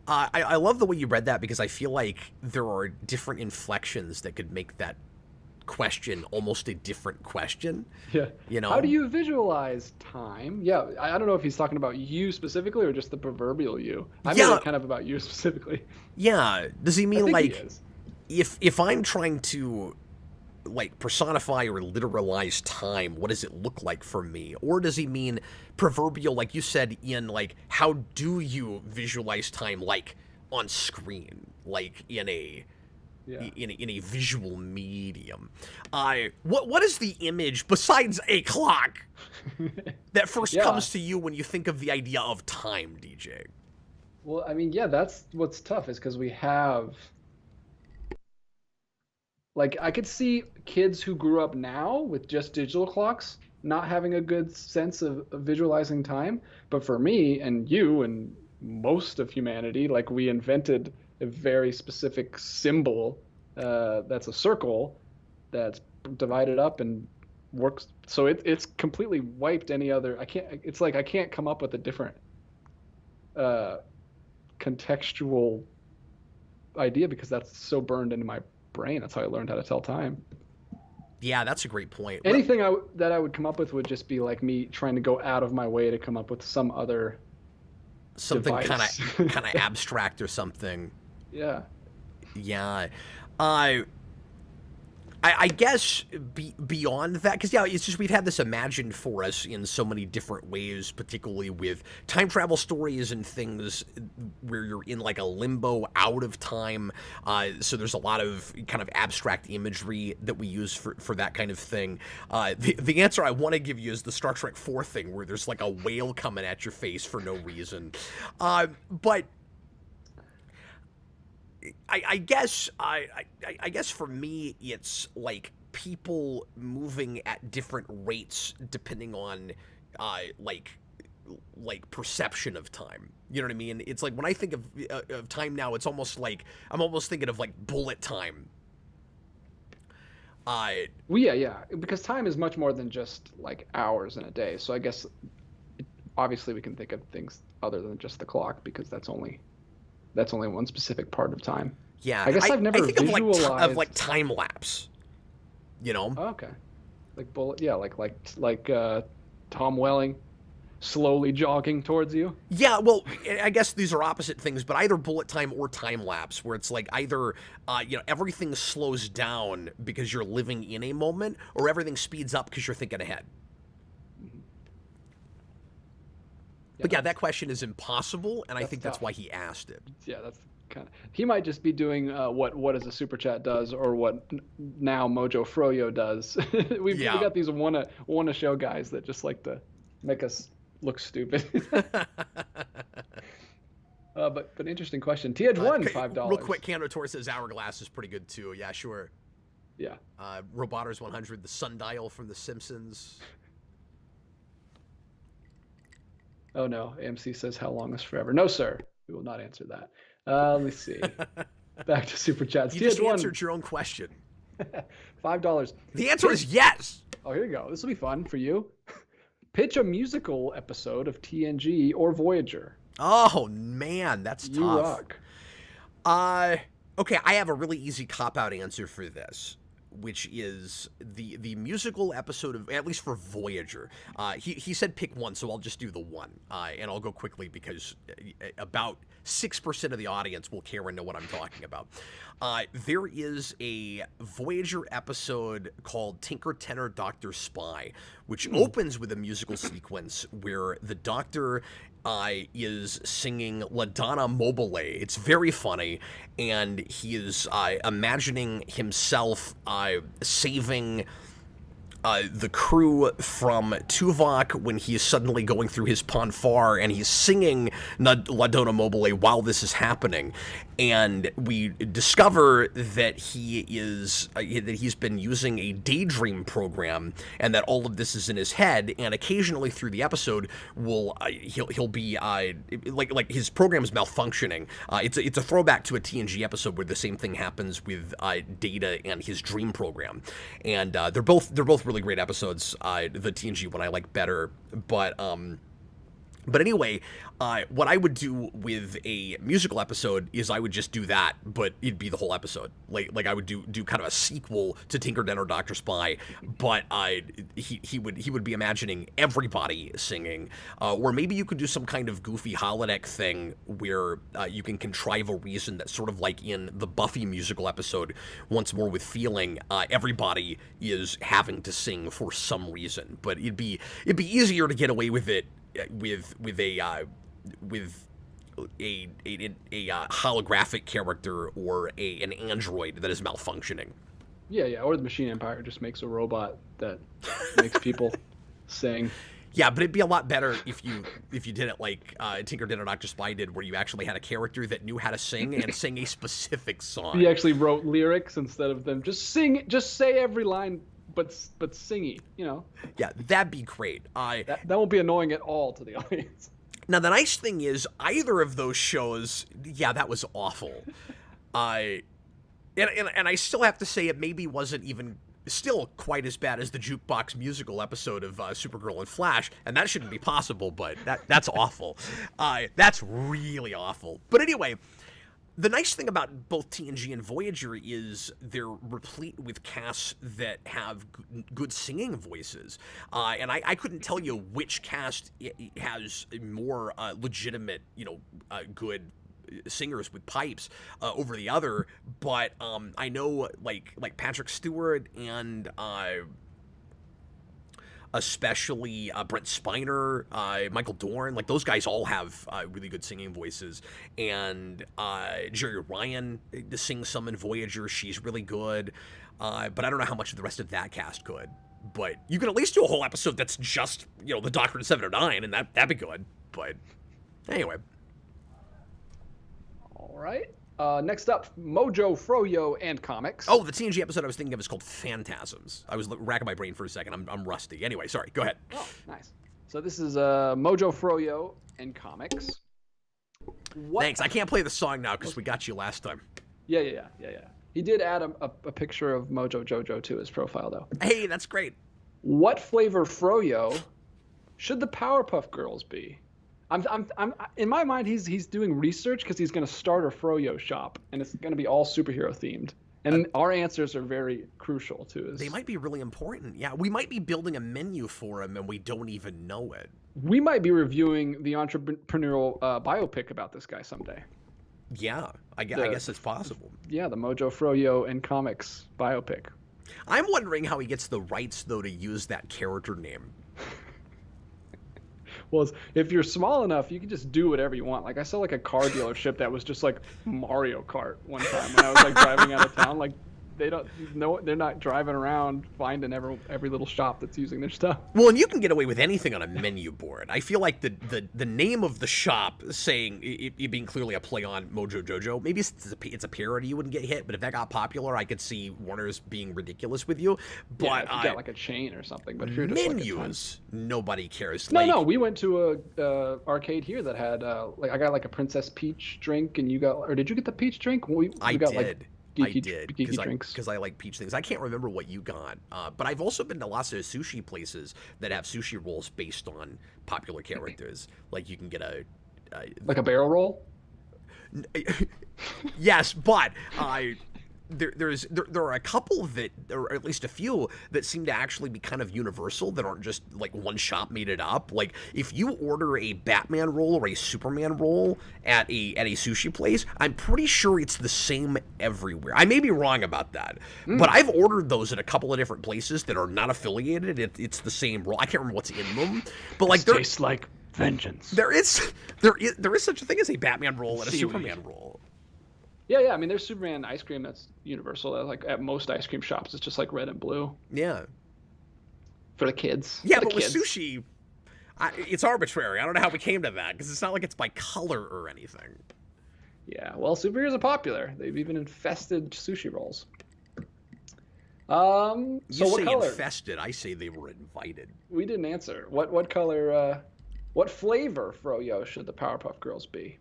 I love the way you read that, because I feel like there are different inflections that could make that question almost a different question. Yeah. How do you visualize time? Yeah. I don't know if he's talking about you specifically or just the proverbial you. I mean, kind of about you specifically. Yeah. Does he mean like he is. if I'm trying to like personify or literalize time, what does it look like for me? Or does he mean proverbial, like you said, Ian, like how do you visualize time, like on screen, like in a visual medium? What is the image besides a clock that first comes to you when you think of the idea of time, DJ? Well, I mean, that's what's tough, is because we have, like, I could see kids who grew up now with just digital clocks not having a good sense of visualizing time. But for me and you and most of humanity, like, we invented a very specific symbol that's a circle that's divided up and works. So it's completely wiped any other. I can't come up with a different contextual idea, because that's so burned into my brain. That's how I learned how to tell time. Yeah, that's a great point. Anything that I would come up with would just be like me trying to go out of my way to come up with some other something kind device. of abstract or something. Yeah. I guess beyond that, because it's just we've had this imagined for us in so many different ways, particularly with time travel stories and things where you're in like a limbo out of time. So there's a lot of kind of abstract imagery that we use for that kind of thing. The answer I want to give you is the Star Trek 4 thing, where there's like a whale coming at your face for no reason. But I guess for me, it's like people moving at different rates depending on like perception of time. You know what I mean? It's like when I think of time now, it's almost like I'm almost thinking of like bullet time. Well, yeah, because time is much more than just like hours in a day. So I guess obviously we can think of things other than just the clock, because that's only one specific part of time. Yeah, I guess I've never visualized of like time lapse. Oh, okay. Like bullet, like Tom Welling slowly jogging towards you. Yeah, well, I guess these are opposite things, but either bullet time or time lapse, where it's like either everything slows down because you're living in a moment, or everything speeds up because you're thinking ahead. But that question is impossible, and I think that's why he asked it. Yeah, that's kind of. He might just be doing what as a super chat does, or what now Mojo Froyo does. We got these wanna show guys that just like to make us look stupid. But interesting question. TH1, $5. Real quick, Candotor says Hourglass is pretty good too. Yeah, sure. Yeah. Roboters 100, the sundial from The Simpsons. Oh no, AMC says how long is forever? No, sir. We will not answer that. Let me see. Back to super chats. You just answered your own question. $5. The answer is yes. Oh, here you go. This will be fun for you. Pitch a musical episode of TNG or Voyager. Oh man, that's tough. You rock. Okay, I have a really easy cop-out answer for this, which is the musical episode of, at least for Voyager. He said pick one, so I'll just do the one, and I'll go quickly because about 6% of the audience will care and know what I'm talking about. There is a Voyager episode called Tinker Tenor Doctor Spy, which opens with a musical sequence where the Doctor is singing La Donna Mobile. It's very funny, and he is imagining himself saving the crew from Tuvok when he is suddenly going through his Ponfar, and he's singing La Donna Mobile while this is happening. And we discover that he's been using a daydream program, and that all of this is in his head. And occasionally through the episode, he'll be like his program is malfunctioning. It's a throwback to a TNG episode where the same thing happens with Data and his dream program, and they're both really great episodes. The TNG one I like better, but anyway, what I would do with a musical episode is I would just do that, but it'd be the whole episode. Like I would do kind of a sequel to Tinker Tenor Doctor Spy, but he would be imagining everybody singing, or maybe you could do some kind of goofy holodeck thing where you can contrive a reason that sort of like in the Buffy musical episode, Once More with Feeling, everybody is having to sing for some reason, but it'd be easier to get away with it with a holographic character or an android that is malfunctioning. Yeah, or the Machine Empire just makes a robot that makes people sing. Yeah, but it'd be a lot better if you did it like Tinker Tenor Doctor Spy did, where you actually had a character that knew how to sing and sing a specific song. He actually wrote lyrics instead of them just say every line, but singy, you know. Yeah, that'd be great. That won't be annoying at all to the audience. Now, the nice thing is, either of those shows, yeah, that was awful. And I still have to say it maybe wasn't even still quite as bad as the jukebox musical episode of Supergirl and Flash, and that shouldn't be possible, but that's awful. That's really awful. But anyway, the nice thing about both TNG and Voyager is they're replete with casts that have good singing voices. And I couldn't tell you which cast has more legitimate, good singers with pipes over the other. But I know like Patrick Stewart and especially Brent Spiner, Michael Dorn, like those guys all have really good singing voices. And Jerry Ryan sings some in Voyager. She's really good. But I don't know how much of the rest of that cast could. But you can at least do a whole episode that's just, the Doctor in 709, and that'd be good. But anyway. All right. Next up, Mojo, Froyo, and comics. Oh, the TNG episode I was thinking of is called Phantasms. I was racking my brain for a second. I'm rusty. Anyway, sorry. Go ahead. Oh, nice. So this is Mojo, Froyo, and comics. Thanks. I can't play the song now because we got you last time. Yeah. He did add a picture of Mojo Jojo to his profile, though. Hey, that's great. What flavor Froyo should the Powerpuff Girls be? I'm in my mind he's doing research because he's going to start a Froyo shop and it's going to be all superhero themed. And our answers are very crucial to his. They might be really important. Yeah, we might be building a menu for him and we don't even know it. We might be reviewing the entrepreneurial biopic about this guy someday. Yeah, I guess it's possible. Yeah, the Mojo Froyo and comics biopic. I'm wondering how he gets the rights though to use that character name. Well, if you're small enough, you can just do whatever you want. Like I saw like a car dealership that was just like Mario Kart one time when I was like driving out of town. Like they don't know, they're not driving around finding every little shop that's using their stuff. Well, and you can get away with anything on a menu board. I feel like the name of the shop saying it being clearly a play on Mojo Jojo, maybe it's a parody, you wouldn't get hit, but if that got popular, I could see Warner's being ridiculous with you. But yeah, if you got like a chain or something, but if you're just menus, nobody cares. No, we went to a arcade here that had like I got like a Princess Peach drink, and you got, or did you get the peach drink? I got did. Like geeky drinks. Because I like peach things. I can't remember what you got, but I've also been to lots of sushi places that have sushi rolls based on popular characters. Like you can get like a barrel roll. Yes, but there are a couple that, or at least a few, that seem to actually be kind of universal, that aren't just like one shop made it up. Like if you order a Batman roll or a Superman roll at a sushi place, I'm pretty sure it's the same everywhere. I may be wrong about that, but I've ordered those at a couple of different places that are not affiliated. It's the same roll. I can't remember what's in them, but like it tastes like vengeance. There is such a thing as a Batman roll and a Superman roll. Yeah. I mean, there's Superman ice cream that's universal. Like at most ice cream shops, it's just like red and blue. Yeah. For the kids. Yeah, but with sushi, it's arbitrary. I don't know how we came to that, because it's not like it's by color or anything. Yeah, well, superheroes are popular. They've even infested sushi rolls. You so what say color? Infested. I say they were invited. We didn't answer. What color? What flavor, Froyo, should the Powerpuff Girls be?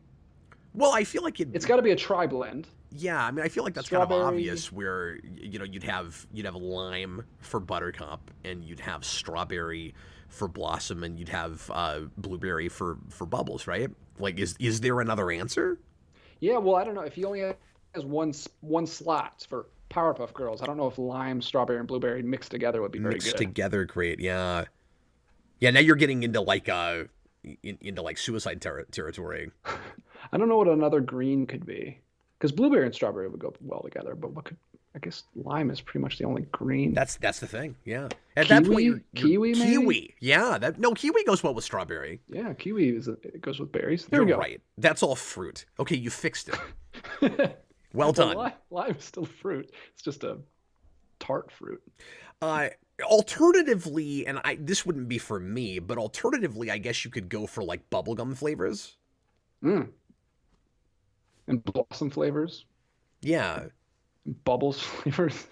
Well, I feel like it's got to be a tri-blend. Yeah, I mean, I feel like that's kind of obvious. Where you'd have lime for Buttercup, and you'd have strawberry for Blossom, and you'd have blueberry for Bubbles, right? Like, is there another answer? Yeah, well, I don't know. If he only has one slot for Powerpuff Girls, I don't know if lime, strawberry, and blueberry mixed together would be very good. Mixed together, great. Yeah. Now you're getting into like suicide territory. I don't know what another green could be, because blueberry and strawberry would go well together. But what could? I guess lime is pretty much the only green. That's the thing. Yeah. At kiwi? That point, you're kiwi. Maybe? Kiwi. Yeah. Kiwi goes well with strawberry. Yeah, kiwi it goes with berries. There we go. Right. That's all fruit. Okay, you fixed it. Well done. Lime is still fruit. It's just a tart fruit. Alternatively, and this wouldn't be for me, but alternatively, I guess you could go for like bubblegum flavors. And Blossom flavors. Yeah. Bubbles flavors.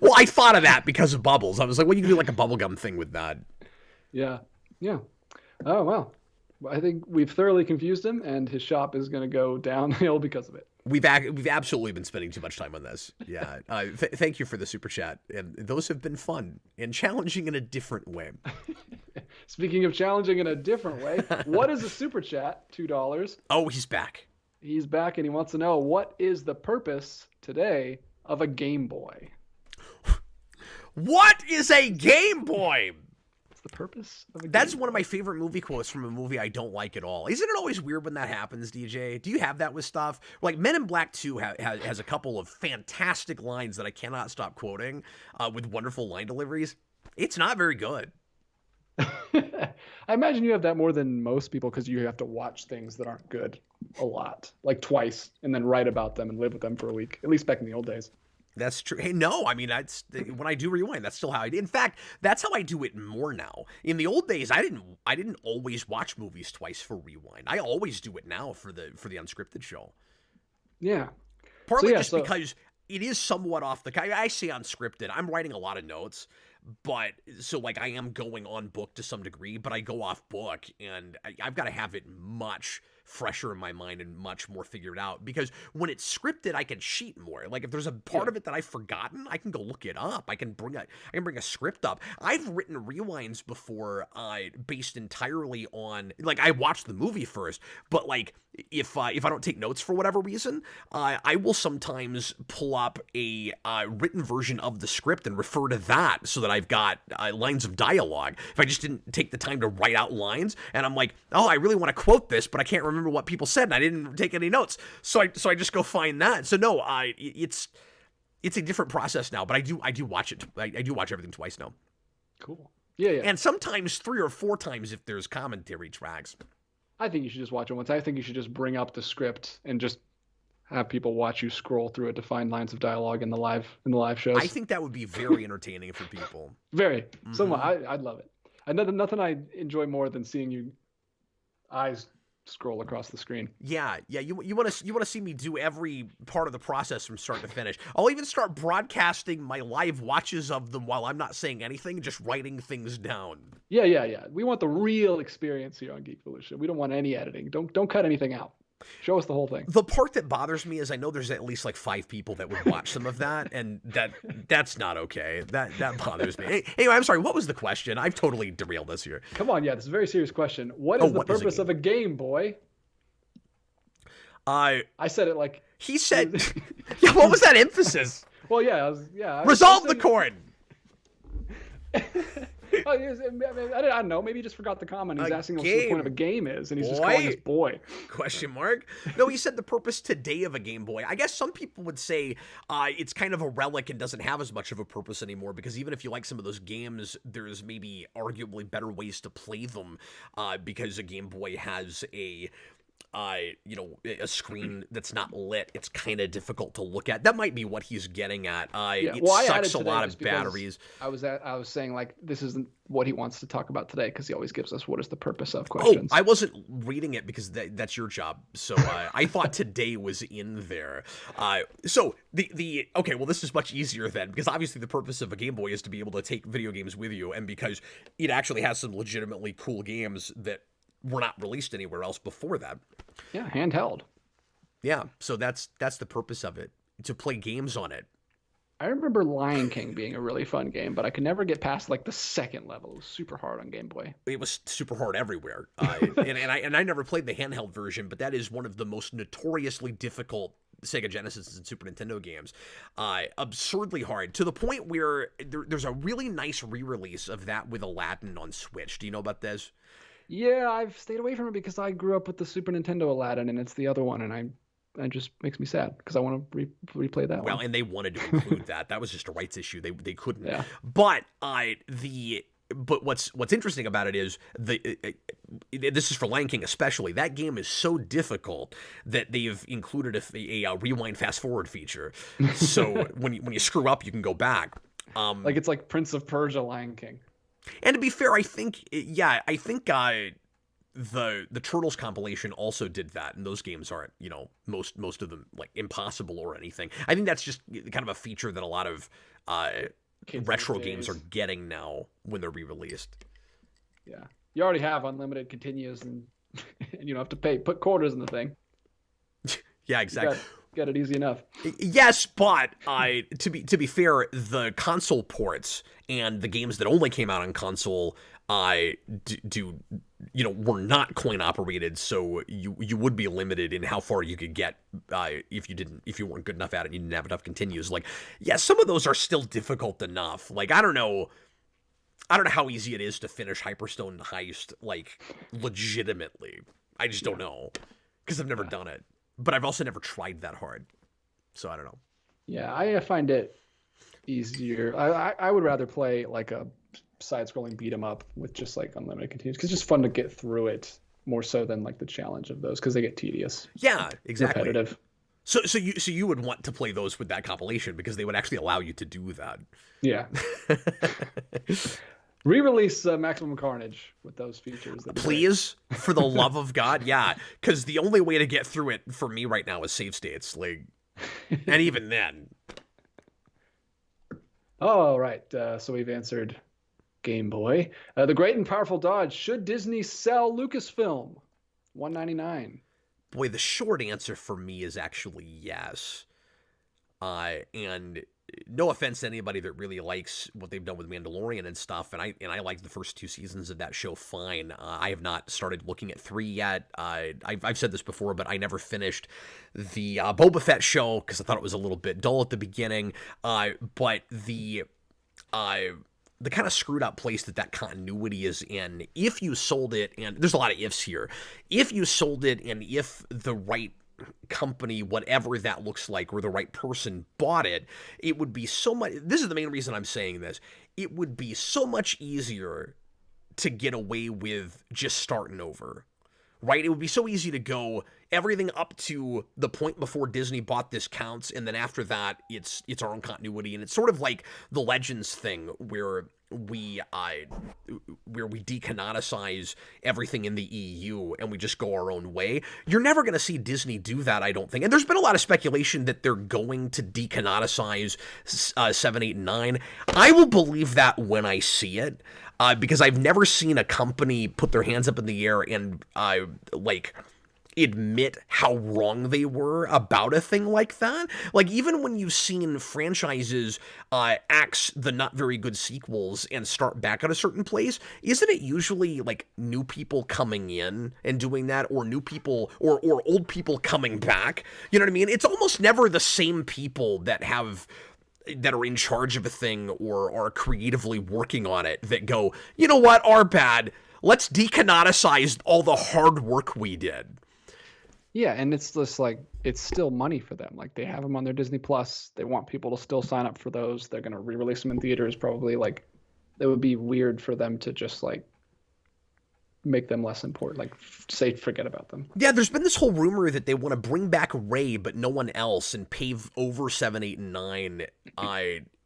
Well, I thought of that because of Bubbles. I was like, well, you can do like a bubblegum thing with that. Yeah. Oh, well. I think we've thoroughly confused him, and his shop is going to go downhill because of it. We've absolutely been spending too much time on this. Yeah. Thank you for the super chat. And those have been fun and challenging in a different way. Speaking of challenging in a different way, what is a super chat? $2. Oh, he's back. He's back, and he wants to know, what is the purpose today of a Game Boy? What is a Game Boy? The purpose of a That's one of my favorite movie quotes from a movie I don't like at all. Isn't it always weird when that happens, DJ? Do you have that with stuff? Like Men in Black 2 has a couple of fantastic lines that I cannot stop quoting with wonderful line deliveries. It's not very good. I imagine you have that more than most people, because you have to watch things that aren't good a lot, like twice, and then write about them and live with them for a week, at least back in the old days. That's true. Hey, no, I mean, that's when I do Rewind, that's still how I do. In fact, that's how I do it more now. In the old days, I didn't always watch movies twice for Rewind. I always do it now for the unscripted show. Yeah. Partly because it is somewhat off the... I say unscripted. I'm writing a lot of notes, but so like I am going on book to some degree, but I go off book, and I've got to have it much fresher in my mind and much more figured out, because when it's scripted, I can cheat more. Like if there's a part of it that I've forgotten, I can go look it up. I can bring a script up. I've written rewinds before based entirely on, like, I watched the movie first, but like if I don't take notes for whatever reason, I will sometimes pull up a written version of the script and refer to that, so that I've got lines of dialogue. If I just didn't take the time to write out lines, and I'm like, oh, I really want to quote this, but I can't remember what people said, and I didn't take any notes, so I just go find that. So no, it's a different process now, but I do watch it. I do watch everything twice now. Cool. Yeah. And sometimes 3 or 4 times if there's commentary tracks. I think you should just watch it once. I think you should just bring up the script and just have people watch you scroll through defined lines of dialogue in the live shows. I think that would be very entertaining for people. Very. So Mhm. I'd love it. Nothing I enjoy more than seeing you eyes scroll across the screen. Yeah. You want to see me do every part of the process from start to finish. I'll even start broadcasting my live watches of them while I'm not saying anything, just writing things down. Yeah. We want the real experience here on Geek Felicia. We don't want any editing. Don't cut anything out. Show us the whole thing. The part that bothers me is I know there's at least like 5 people that would watch some of that, and that's not okay. That bothers me. Hey, anyway, I'm sorry. What was the question? I've totally derailed this here. Come on, yeah, this is a very serious question. What is the purpose of a Game Boy? I said it like he said. Yeah, what was that emphasis? Well, yeah, Resolve the chord. I don't know. Maybe he just forgot the comment. He's asking what the point of a game is, and he's just calling us boy. Question mark? No, he said the purpose today of a Game Boy. I guess some people would say it's kind of a relic and doesn't have as much of a purpose anymore, because even if you like some of those games, there's maybe arguably better ways to play them because a Game Boy has a screen that's not lit. It's kind of difficult to look at. That might be what he's getting at. It sucks a lot of batteries. I was saying like this isn't what he wants to talk about today, because he always gives us what is the purpose of questions. Oh, I wasn't reading it because that's your job. So I thought today was in there. So okay, well this is much easier then, because obviously the purpose of a Game Boy is to be able to take video games with you, and because it actually has some legitimately cool games that were not released anywhere else before that. Yeah, handheld. Yeah, so that's the purpose of it, to play games on it. I remember Lion King being a really fun game, but I could never get past like the second level. It was super hard on Game Boy. It was super hard everywhere. And I never played the handheld version, but that is one of the most notoriously difficult Sega Genesis and Super Nintendo games. Absurdly hard, to the point where there's a really nice re-release of that with Aladdin on Switch. Do you know about this? Yeah, I've stayed away from it because I grew up with the Super Nintendo Aladdin, and it's the other one, and it just makes me sad because I want to replay that one. Well, and they wanted to include that. That was just a rights issue. They couldn't. Yeah. But what's interesting about it is this is for Lion King especially. That game is so difficult that they've included a rewind fast forward feature. So when you screw up, you can go back. Like it's like Prince of Persia, Lion King. And to be fair, I think the Turtles compilation also did that, and those games aren't, most of them like impossible or anything. I think that's just kind of a feature that a lot of retro games are getting now when they're re-released. Yeah, you already have unlimited continues, and you don't have to put quarters in the thing. Yeah, exactly. Got it easy enough. Yes, but to be fair, the console ports and the games that only came out on console were not coin operated, so you would be limited in how far you could get if you weren't good enough at it and you didn't have enough continues. Like, yeah, some of those are still difficult enough. Like, I don't know how easy it is to finish Hyperstone Heist, like, legitimately. I just don't know, because I've never done it. But I've also never tried that hard, so I don't know. Yeah, I find it easier. I would rather play like a side-scrolling beat 'em up with just like unlimited continues, because it's just fun to get through it more so than like the challenge of those, because they get tedious. Yeah, exactly. Repetitive. So you would want to play those with that compilation, because they would actually allow you to do that. Yeah. Re-release Maximum Carnage with those features. Please, for the love of God, yeah. Because the only way to get through it for me right now is save states, like, and even then. All right, so we've answered Game Boy. The Great and Powerful Dodge. Should Disney sell Lucasfilm? $199. Boy, the short answer for me is actually yes. And no offense to anybody that really likes what they've done with Mandalorian and stuff, and I like the first 2 seasons of that show fine. I have not started looking at 3 yet. I've said this before, but I never finished the Boba Fett show because I thought it was a little bit dull at the beginning. But the kind of screwed up place that continuity is in, if you sold it, and there's a lot of ifs here, if you sold it and if the right company, whatever that looks like, or the right person bought it, it would be so much, this is the main reason I'm saying this, it would be so much easier to get away with just starting over, right? It would be so easy to go, everything up to the point before Disney bought this counts, and then after that, it's our own continuity, and it's sort of like the Legends thing where we decanonicize everything in the EU and we just go our own way. You're never going to see Disney do that, I don't think. And there's been a lot of speculation that they're going to decanonicize 7, 8, and 9. I will believe that when I see it, because I've never seen a company put their hands up in the air and admit how wrong they were about a thing like that. Like, even when you've seen franchises axe the not very good sequels and start back at a certain place, isn't it usually like new people coming in and doing that, or new people or old people coming back? You know what I mean? It's almost never the same people that are in charge of a thing or are creatively working on it that go, you know what, our bad. Let's decanonicize all the hard work we did. Yeah, and it's just like, it's still money for them. Like, they have them on their Disney Plus. They want people to still sign up for those. They're going to re-release them in theaters probably. Like, it would be weird for them to just like make them less important, like say forget about them. Yeah, there's been this whole rumor that they want to bring back Rey but no one else and pave over 7, 8, and 9.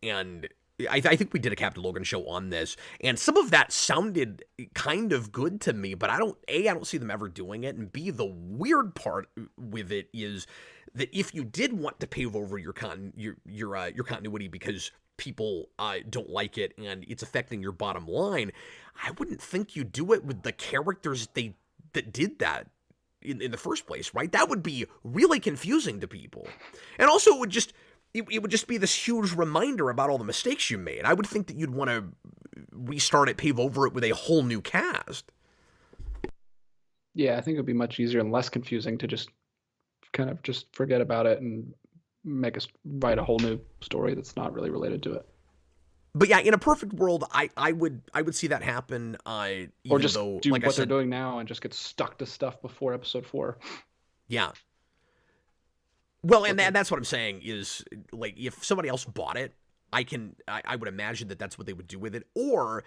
And I think we did a Captain Logan show on this, and some of that sounded kind of good to me, but I don't see them ever doing it, and B, the weird part with it is that if you did want to pave over your continuity because people don't like it and it's affecting your bottom line, I wouldn't think you do it with the characters that did that in the first place, right? That would be really confusing to people, and also it would just be this huge reminder about all the mistakes you made. I would think that you'd want to restart it, pave over it with a whole new cast. Yeah, I think it would be much easier and less confusing to just kind of just forget about it and write a whole new story that's not really related to it. But yeah, in a perfect world, I would see that happen. Or just do what they're doing now and just get stuck to stuff before episode 4. Yeah. Well, and that's what I'm saying is, like, if somebody else bought it, I would imagine that that's what they would do with it, or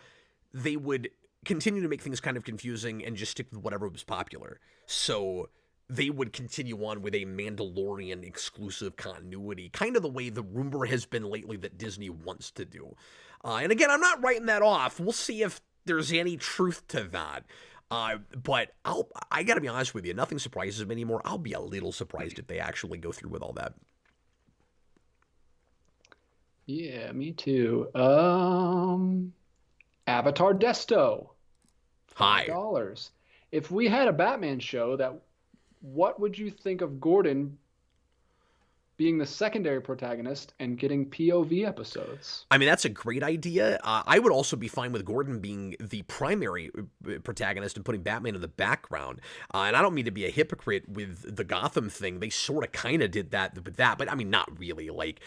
they would continue to make things kind of confusing and just stick with whatever was popular. So they would continue on with a Mandalorian exclusive continuity, kind of the way the rumor has been lately that Disney wants to do. And again, I'm not writing that off. We'll see if there's any truth to that. But I gotta be honest with you, nothing surprises me anymore. I'll be a little surprised if they actually go through with all that. Yeah, me too. Avatar Desto. Hi. $5. If we had a Batman show, what would you think of Gordon being the secondary protagonist and getting POV episodes? I mean, that's a great idea. I would also be fine with Gordon being the primary protagonist and putting Batman in the background. And I don't mean to be a hypocrite with the Gotham thing. They sort of kind of did that with that, but I mean, not really. Like,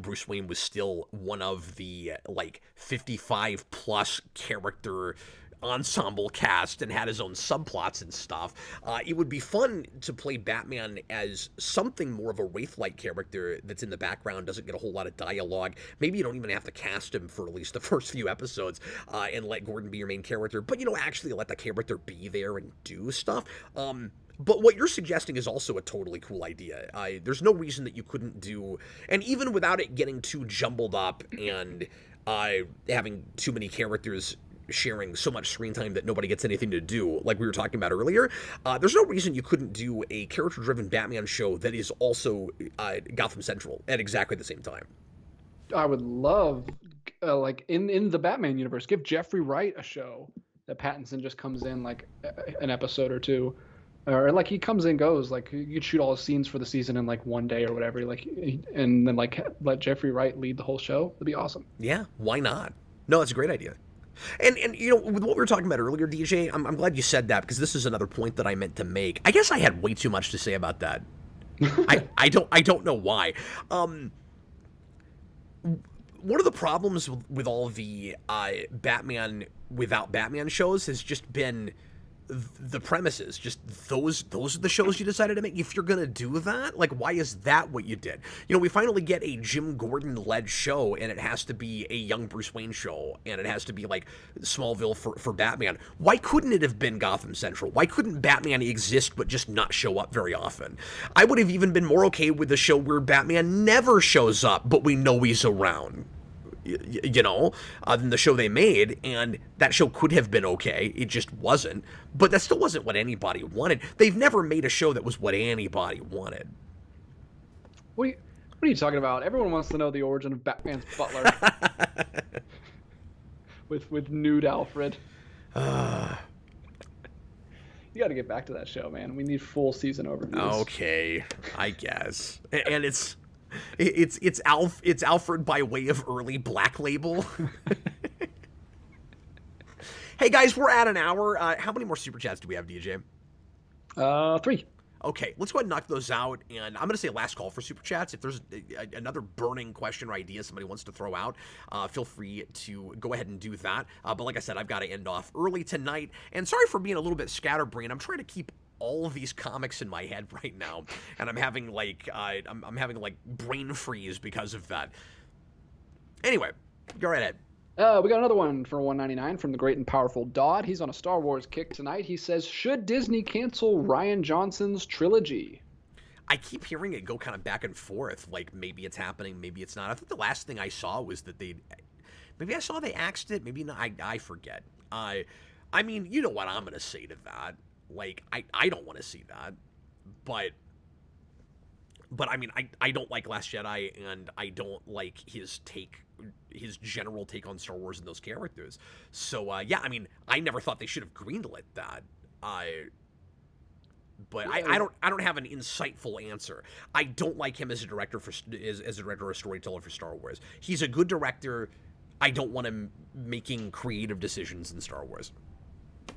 Bruce Wayne was still one of the, 55 plus character ensemble cast and had his own subplots and stuff. It would be fun to play Batman as something more of a Wraith-like character that's in the background, doesn't get a whole lot of dialogue. Maybe you don't even have to cast him for at least the first few episodes and let Gordon be your main character, but, actually let the character be there and do stuff. But what you're suggesting is also a totally cool idea. There's no reason that you couldn't do, and even without it getting too jumbled up and having too many characters sharing so much screen time that nobody gets anything to do, like we were talking about earlier, there's no reason you couldn't do a character-driven Batman show that is also Gotham Central at exactly the same time. I would love, in the Batman universe, give Jeffrey Wright a show that Pattinson just comes in like an episode or two, or like he comes and goes. Like, you could shoot all the scenes for the season in like one day or whatever. And then let Jeffrey Wright lead the whole show. That'd be awesome. Yeah, why not? No, that's a great idea. And with what we were talking about earlier, DJ, I'm glad you said that, because this is another point that I meant to make. I guess I had way too much to say about that. I don't know why. One of the problems with all the Batman without Batman shows has just been the premises, just those are the shows you decided to make. If you're gonna do that, like, why is that what you did? You know, we finally get a Jim Gordon led show, and it has to be a young Bruce Wayne show, and it has to be like Smallville for Batman. Why couldn't it have been Gotham Central? Why couldn't Batman exist but just not show up very often? I would have even been more okay with a show where Batman never shows up, but we know he's around. You know, than the show they made, and that show could have been okay. It just wasn't. But that still wasn't what anybody wanted. They've never made a show that was what anybody wanted. What are you talking about? Everyone wants to know the origin of Batman's butler. with nude Alfred. You got to get back to that show, man. We need full season overviews. Okay, I guess. And it's Alfred by way of early Black Label. Hey guys, we're at an hour. How many more super chats do we have, DJ? 3. Okay, let's go ahead and knock those out. And I'm going to say last call for super chats. If there's another burning question or idea somebody wants to throw out, feel free to go ahead and do that. But like I said, I've got to end off early tonight. And sorry for being a little bit scatterbrained. I'm trying to keep all of these comics in my head right now, and I'm having like I'm having like brain freeze because of that. Anyway, go right ahead. We got another one for $1.99 from the great and powerful Dodd. He's on a Star Wars kick tonight. He says, should Disney cancel Rian Johnson's trilogy? I keep hearing it go kind of back and forth. Like, maybe it's happening, maybe it's not. I think the last thing I saw was that maybe I saw they axed it, maybe not. I forget. I mean, you know what I'm going to say to that. Like, I don't want to see that, but I mean, I don't like Last Jedi, and I don't like his general take on Star Wars and those characters. So, yeah, I mean, I never thought they should have greenlit that. But I don't have an insightful answer. I don't like him as a director as a director or a storyteller for Star Wars. He's a good director. I don't want him making creative decisions in Star Wars.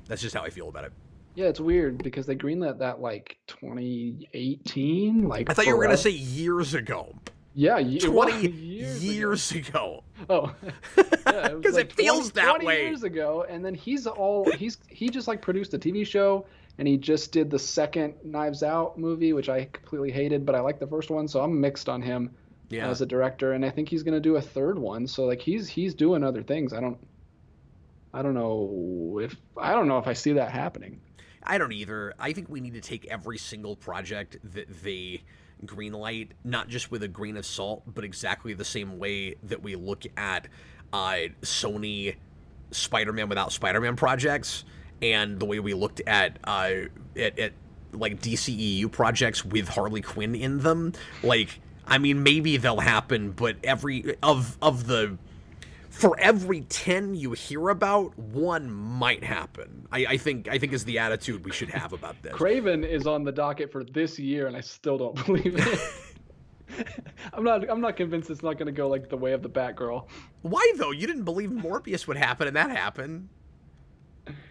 That's just how I feel about it. Yeah, it's weird because they greenlit that like 2018. Like, I thought you were gonna say years ago. Yeah, 20 years ago. Oh, yeah, because it feels that 20 way. Years ago, and then he just like produced a TV show, and he just did the second Knives Out movie, which I completely hated, but I like the first one, so I'm mixed on him as a director, and I think he's gonna do a third one. So like he's doing other things. I don't know if I see that happening. I don't either. I think we need to take every single project that they greenlight, not just with a grain of salt, but exactly the same way that we look at Sony Spider-Man without Spider-Man projects, and the way we looked at like DCEU projects with Harley Quinn in them. Like, I mean, maybe they'll happen, but for every 10 you hear about, one might happen. I think is the attitude we should have about this. Craven is on the docket for this year, and I still don't believe it. I'm not convinced it's not going to go like the way of the Batgirl. Why though? You didn't believe Morbius would happen, and that happened.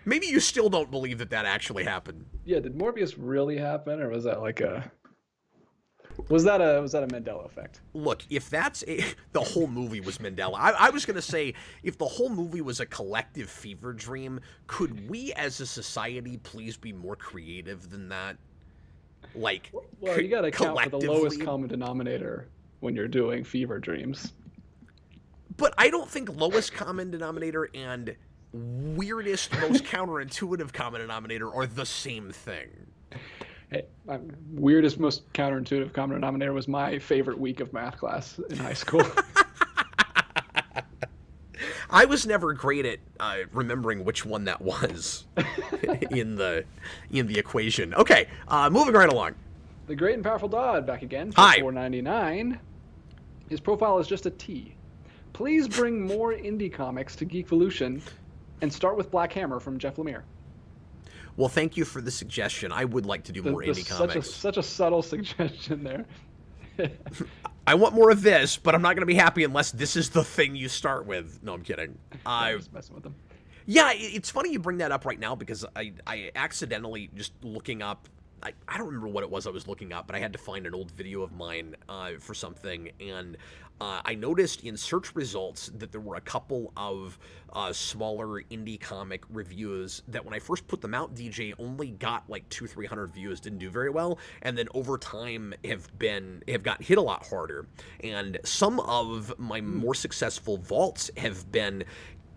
Maybe you still don't believe that actually happened. Yeah, did Morbius really happen, or was that like a? Was that a Mandela effect? Look, if the whole movie was Mandela, I was going to say, if the whole movie was a collective fever dream, could we as a society please be more creative than that? Like, well, you got to account for the lowest common denominator when you're doing fever dreams. But I don't think lowest common denominator and weirdest, most counterintuitive common denominator are the same thing. Hey, weirdest, most counterintuitive common denominator was my favorite week of math class in high school. I was never great at remembering which one that was in the equation. Okay, moving right along. The great and powerful Dodd back again for Hi. $4.99. His profile is just a T. Please bring more indie comics to Geekvolution, and start with Black Hammer from Jeff Lemire. Well, thank you for the suggestion. I would like to do more indie comics. Such a subtle suggestion there. I want more of this, but I'm not going to be happy unless this is the thing you start with. No, I'm kidding. I'm just messing with them. Yeah, it's funny you bring that up right now because I accidentally, just looking up I don't remember what it was I was looking at, but I had to find an old video of mine for something, and I noticed in search results that there were a couple of smaller indie comic reviews that when I first put them out, DJ, only got like 200-300 views, didn't do very well, and then over time have got hit a lot harder. And some of my more successful vaults have been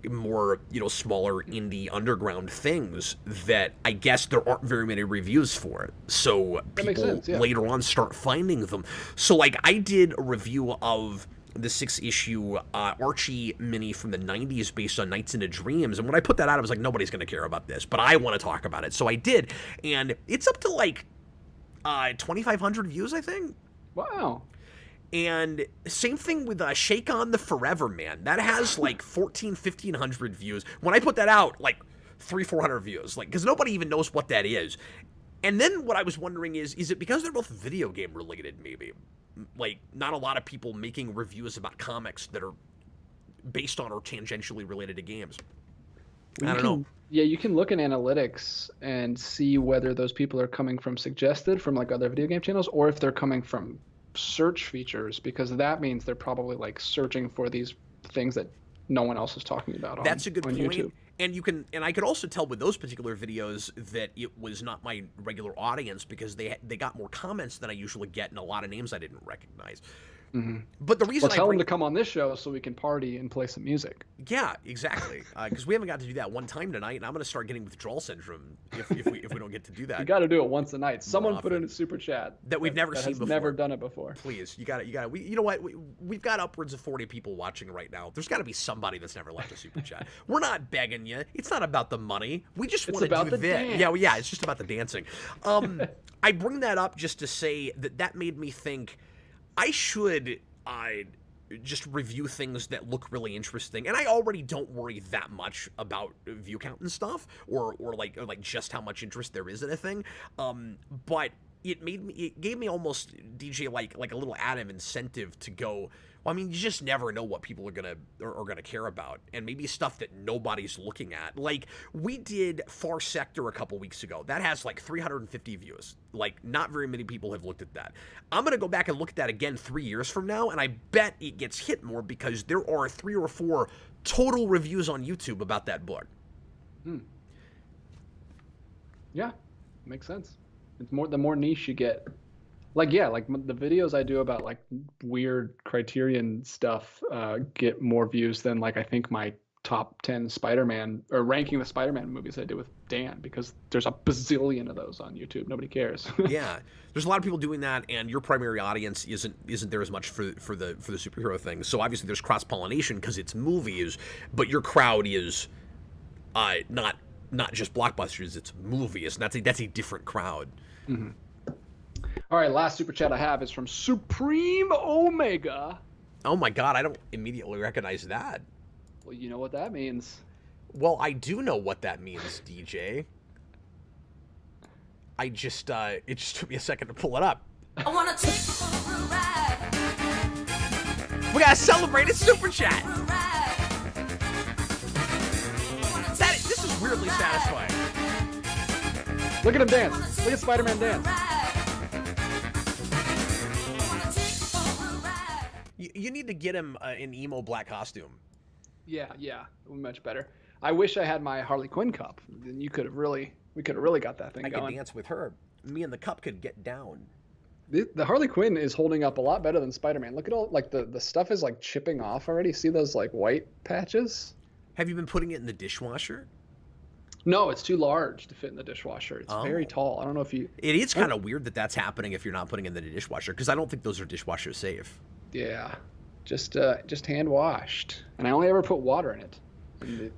more, smaller indie underground things that I guess there aren't very many reviews for. So people later on start finding them. So like I did a review of the 6-issue Archie mini from the 90s based on Nights into Dreams. And when I put that out, I was like, nobody's going to care about this, but I want to talk about it. So I did. And it's up to like 2,500 views, I think. Wow. And same thing with Shake On the Forever Man. That has like 1,500 views. When I put that out, like 300-400 views, like, because nobody even knows what that is. And then what I was wondering is it because they're both video game related, maybe? Like, not a lot of people making reviews about comics that are based on or tangentially related to games. I don't know. Yeah, you can look in analytics and see whether those people are coming from suggested from like other video game channels, or if they're coming from search features, because that means they're probably like searching for these things that no one else is talking about. That's a good point. YouTube. And I could also tell with those particular videos that it was not my regular audience, because they got more comments than I usually get and a lot of names I didn't recognize. Mm-hmm. But the reason tell them to come on this show so we can party and play some music. Yeah, exactly. Because we haven't got to do that one time tonight, and I'm going to start getting withdrawal syndrome if we don't get to do that. You got to do it once a night. Someone put in a super chat that we've never seen before. Never done it before. Please, you got it. You know what? We've got upwards of 40 people watching right now. There's got to be somebody that's never left a super chat. We're not begging you. It's not about the money. We just want to do this. Dance. Yeah. It's just about the dancing. I bring that up just to say that made me think I should just review things that look really interesting. And I already don't worry that much about view count and stuff, or like just how much interest there is in a thing. But it gave me almost, DJ, like a little added incentive to go, well, I mean, you just never know what people are gonna care about, and maybe stuff that nobody's looking at. Like, we did Far Sector a couple weeks ago. That has like 350 views. Like, not very many people have looked at that. I'm gonna go back and look at that again 3 years from now, and I bet it gets hit more because there are 3 or 4 total reviews on YouTube about that book. Yeah, makes sense. It's the more niche you get. Like the videos I do about like weird Criterion stuff get more views than like I think my top 10 Spider-Man, or ranking the Spider-Man movies I did with Dan, because there's a bazillion of those on YouTube. Nobody cares. Yeah, there's a lot of people doing that, and your primary audience isn't there as much for the superhero thing. So obviously there's cross pollination because it's movies, but your crowd is not just blockbusters. It's movies, and that's a different crowd. Mm-hmm. All right, last super chat I have is from Supreme Omega. Oh my God, I don't immediately recognize that. Well, you know what that means. Well, I do know what that means, DJ. It just took me a second to pull it up. I wanna take you for a ride. We gotta celebrate a super chat. This is weirdly satisfying. Look at him dance. Look at Spider-Man dance. You need to get him an emo black costume. Yeah, much better. I wish I had my Harley Quinn cup. Then we could have really got that thing going. I could dance with her. Me and the cup could get down. The Harley Quinn is holding up a lot better than Spider-Man. Look at all, like, the stuff is like chipping off already. See those like white patches? Have you been putting it in the dishwasher? No, it's too large to fit in the dishwasher. It's very tall. I don't know if you... It is kind of weird that that's happening if you're not putting it in the dishwasher, because I don't think those are dishwasher safe. Yeah, just hand washed, and I only ever put water in it. And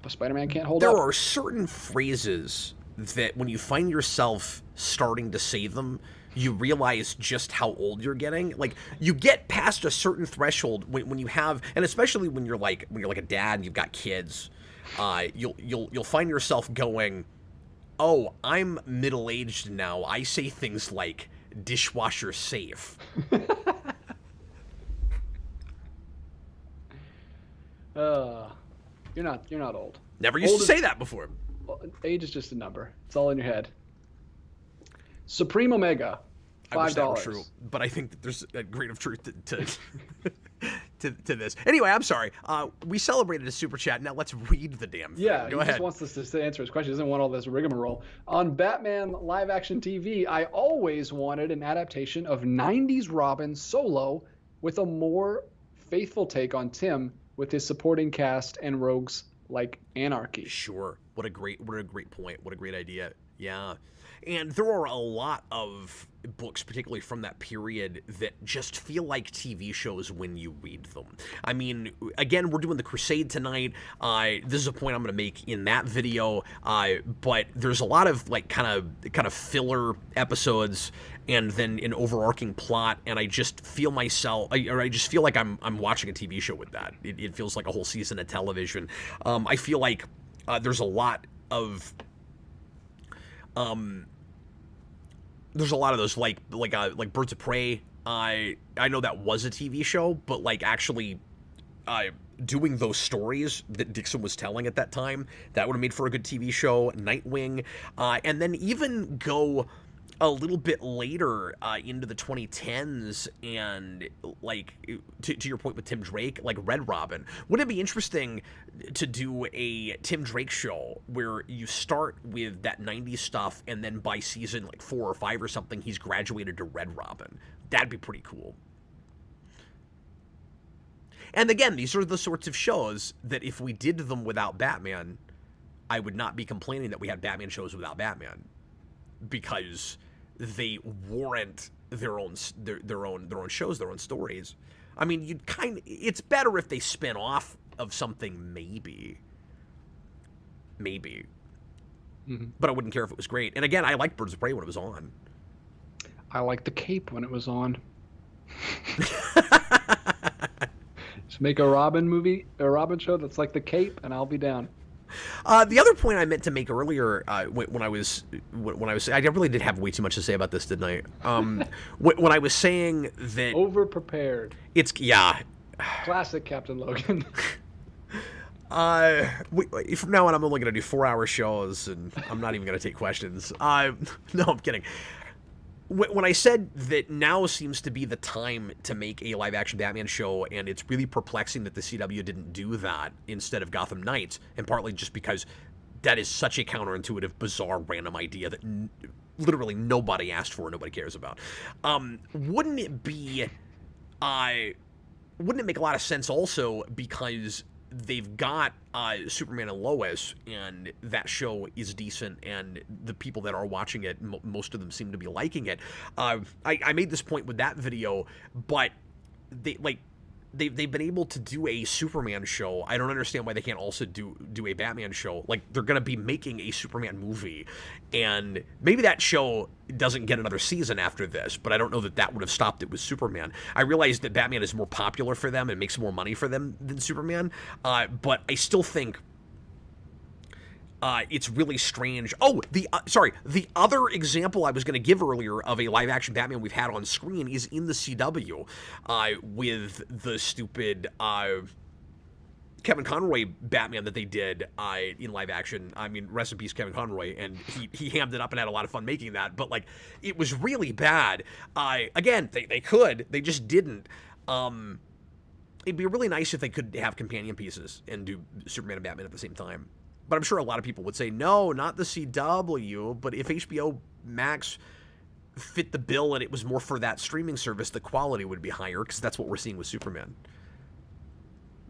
Spider-Man can't hold up. There are certain phrases that when you find yourself starting to say them, you realize just how old you're getting. Like, you get past a certain threshold when you have, and especially when you're like a dad and you've got kids, you'll find yourself going, oh, I'm middle-aged now. I say things like dishwasher safe. You're not old. Never used to say that before. Age is just a number. It's all in your head. Supreme Omega, $5. I wish that were true, but I think that there's a grain of truth to this. Anyway, I'm sorry. We celebrated a super chat. Now let's read the damn thing. Yeah, Go he ahead. just wants us to answer his question. He doesn't want all this rigmarole. On Batman live action TV, I always wanted an adaptation of 90s Robin Solo with a more faithful take on Tim with his supporting cast and rogues like Anarchy. Sure. What a great point. What a great idea. Yeah. And there are a lot of books, particularly from that period, that just feel like TV shows when you read them. I mean, again, we're doing the Crusade tonight. This is a point I'm going to make in that video. But there's a lot of like kind of filler episodes, and then an overarching plot. And I just feel I just feel like I'm watching a TV show with that. It feels like a whole season of television. I feel like there's a lot of those like Birds of Prey. I know that was a TV show, but like actually doing those stories that Dixon was telling at that time, that would have made for a good TV show. Nightwing, and then even go a little bit later into the 2010s, and like to your point with Tim Drake, like Red Robin. Wouldn't it be interesting to do a Tim Drake show where you start with that 90s stuff, and then by season like 4 or 5 or something, he's graduated to Red Robin? That'd be pretty cool. And again, these are the sorts of shows that if we did them without Batman, I would not be complaining that we had Batman shows without Batman, because they warrant their own shows, their own stories. I mean, it's better if they spin off of something, maybe. Mm-hmm. But I wouldn't care if it was great. And again, I liked Birds of Prey when it was on. I liked The Cape when it was on. Just make a Robin show that's like The Cape, and I'll be down. The other point I meant to make earlier, when I really did have way too much to say about this, didn't I? When I was saying that over-prepared. Classic Captain Logan. From now on, I'm only going to do 4-hour shows, and I'm not even going to take questions. No, I'm kidding. When I said that now seems to be the time to make a live-action Batman show, and it's really perplexing that the CW didn't do that instead of Gotham Knights, and partly just because that is such a counterintuitive, bizarre, random idea that literally nobody asked for and nobody cares about. Wouldn't it make a lot of sense also because they've got Superman and Lois, and that show is decent, and the people that are watching it, most of them seem to be liking it. I made this point with that video, but they've been able to do a Superman show. I don't understand why they can't also do a Batman show. Like, they're going to be making a Superman movie, and maybe that show doesn't get another season after this, but I don't know that would have stopped it with Superman. I realize that Batman is more popular for them and makes more money for them than Superman, but I still think it's really strange. Oh, the other example I was going to give earlier of a live-action Batman we've had on screen is in the CW with the stupid Kevin Conroy Batman that they did in live action. I mean, rest in peace, Kevin Conroy, and he hammed it up and had a lot of fun making that, but like, it was really bad. Again, they just didn't. It'd be really nice if they could have companion pieces and do Superman and Batman at the same time. But I'm sure a lot of people would say, no, not the CW, but if HBO Max fit the bill and it was more for that streaming service, the quality would be higher, because that's what we're seeing with Superman.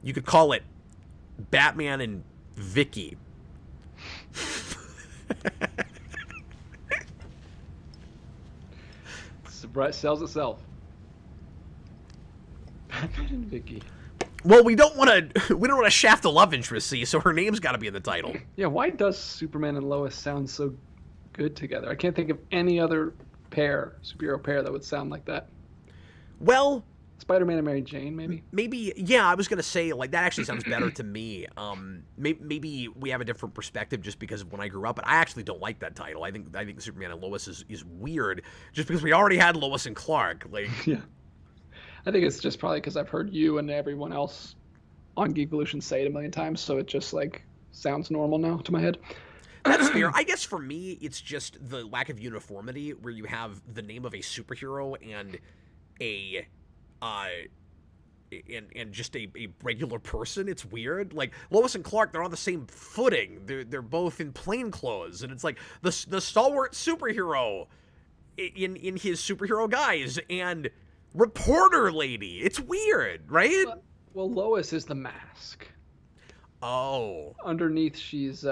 You could call it Batman and Vicky. Sells itself. Batman and Vicky. Well, we don't want to shaft the love interest, see, so her name's got to be in the title. Yeah, why does Superman and Lois sound so good together? I can't think of any other superhero pair that would sound like that. Well, Spider-Man and Mary Jane, maybe? Maybe, yeah, I was going to say, like, that actually sounds better to me. Maybe we have a different perspective just because of when I grew up, but I actually don't like that title. I think Superman and Lois is weird, just because we already had Lois and Clark. Like, yeah. I think it's just probably because I've heard you and everyone else on Geekvolution say it a million times, so it just, like, sounds normal now to my head. That's fair. I guess for me, it's just the lack of uniformity where you have the name of a superhero and a and just a regular person. It's weird. Like Lois and Clark, they're on the same footing. They're both in plain clothes, and it's like the stalwart superhero in his superhero guise and reporter lady. It's weird, right? Well, Lois is the mask. Oh. Underneath, she's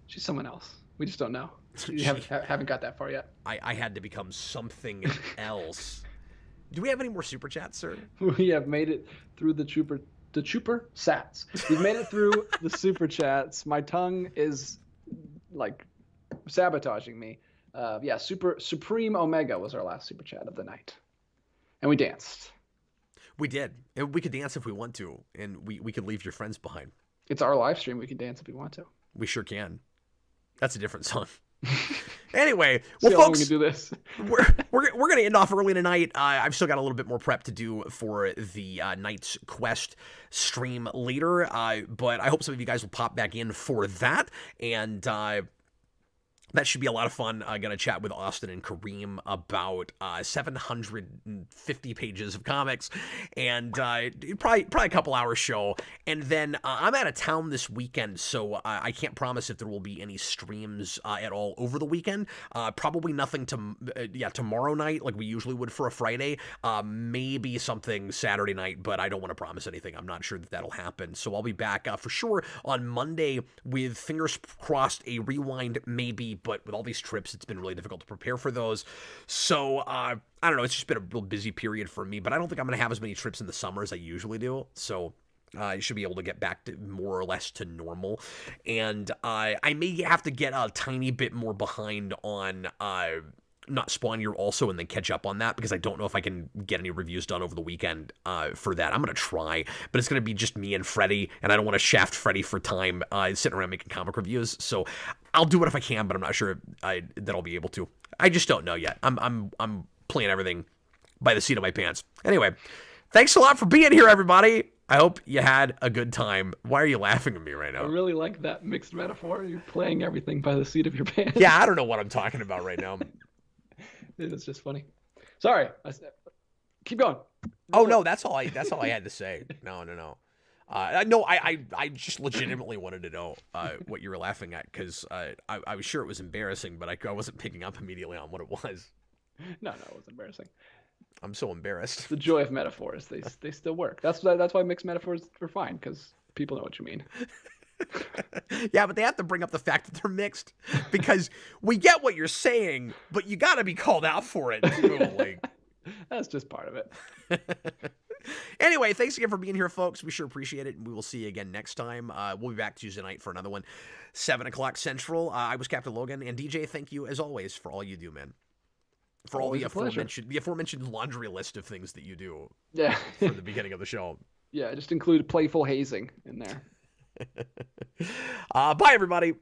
someone else. We just don't know. We haven't got that far yet. I had to become something else. Do we have any more super chats, sir? We have made it through the trooper sats. We've made it through the super chats. My tongue is like sabotaging me. Yeah, Supreme Omega was our last super chat of the night, and we danced. We did. And we could dance if we want to, and we could leave your friends behind. It's our live stream. We can dance if we want to. We sure can. That's a different song. Anyway, well, see how long folks, we can do this. we're going to end off early tonight. I've still got a little bit more prep to do for the Knight's Quest stream later, but I hope some of you guys will pop back in for that, and that should be a lot of fun. I'm going to chat with Austin and Kareem about 750 pages of comics and probably a couple hour show. And then I'm out of town this weekend, so I can't promise if there will be any streams at all over the weekend. Probably nothing tomorrow night like we usually would for a Friday. Maybe something Saturday night, but I don't want to promise anything. I'm not sure that that'll happen. So I'll be back for sure on Monday with, fingers crossed, a rewind maybe. But with all these trips, it's been really difficult to prepare for those. So, I don't know. It's just been a real busy period for me. But I don't think I'm going to have as many trips in the summer as I usually do. So, I should be able to get back to more or less to normal. And I may have to get a tiny bit more behind on Not Spawn Year also, and then catch up on that, because I don't know if I can get any reviews done over the weekend for that. I'm going to try, but it's going to be just me and Freddie, and I don't want to shaft Freddie for time sitting around making comic reviews. So I'll do it if I can, but I'm not sure that I'll be able to. I just don't know yet. I'm playing everything by the seat of my pants. Anyway, thanks a lot for being here, everybody. I hope you had a good time. Why are you laughing at me right now? I really like that mixed metaphor. You're playing everything by the seat of your pants. Yeah, I don't know what I'm talking about right now. It's just funny. Sorry. Keep going. Oh no, that's all I had to say. No. I just legitimately wanted to know what you were laughing at, because I was sure it was embarrassing, but I wasn't picking up immediately on what it was. No, it wasn't embarrassing. I'm so embarrassed. The joy of metaphors. They still work. That's why mixed metaphors are fine, because people know what you mean. Yeah, but they have to bring up the fact that they're mixed, because we get what you're saying, but you got to be called out for it too. Like, that's just part of it. Anyway, thanks again for being here, folks. We sure appreciate it, and we will see you again next time. We'll be back Tuesday night for another one, 7 o'clock Central. I was Captain Logan, and DJ, thank you as always for all you do, man. For all the aforementioned laundry list of things that you do. Yeah. For the beginning of the show. Yeah, just include playful hazing in there. Bye, everybody.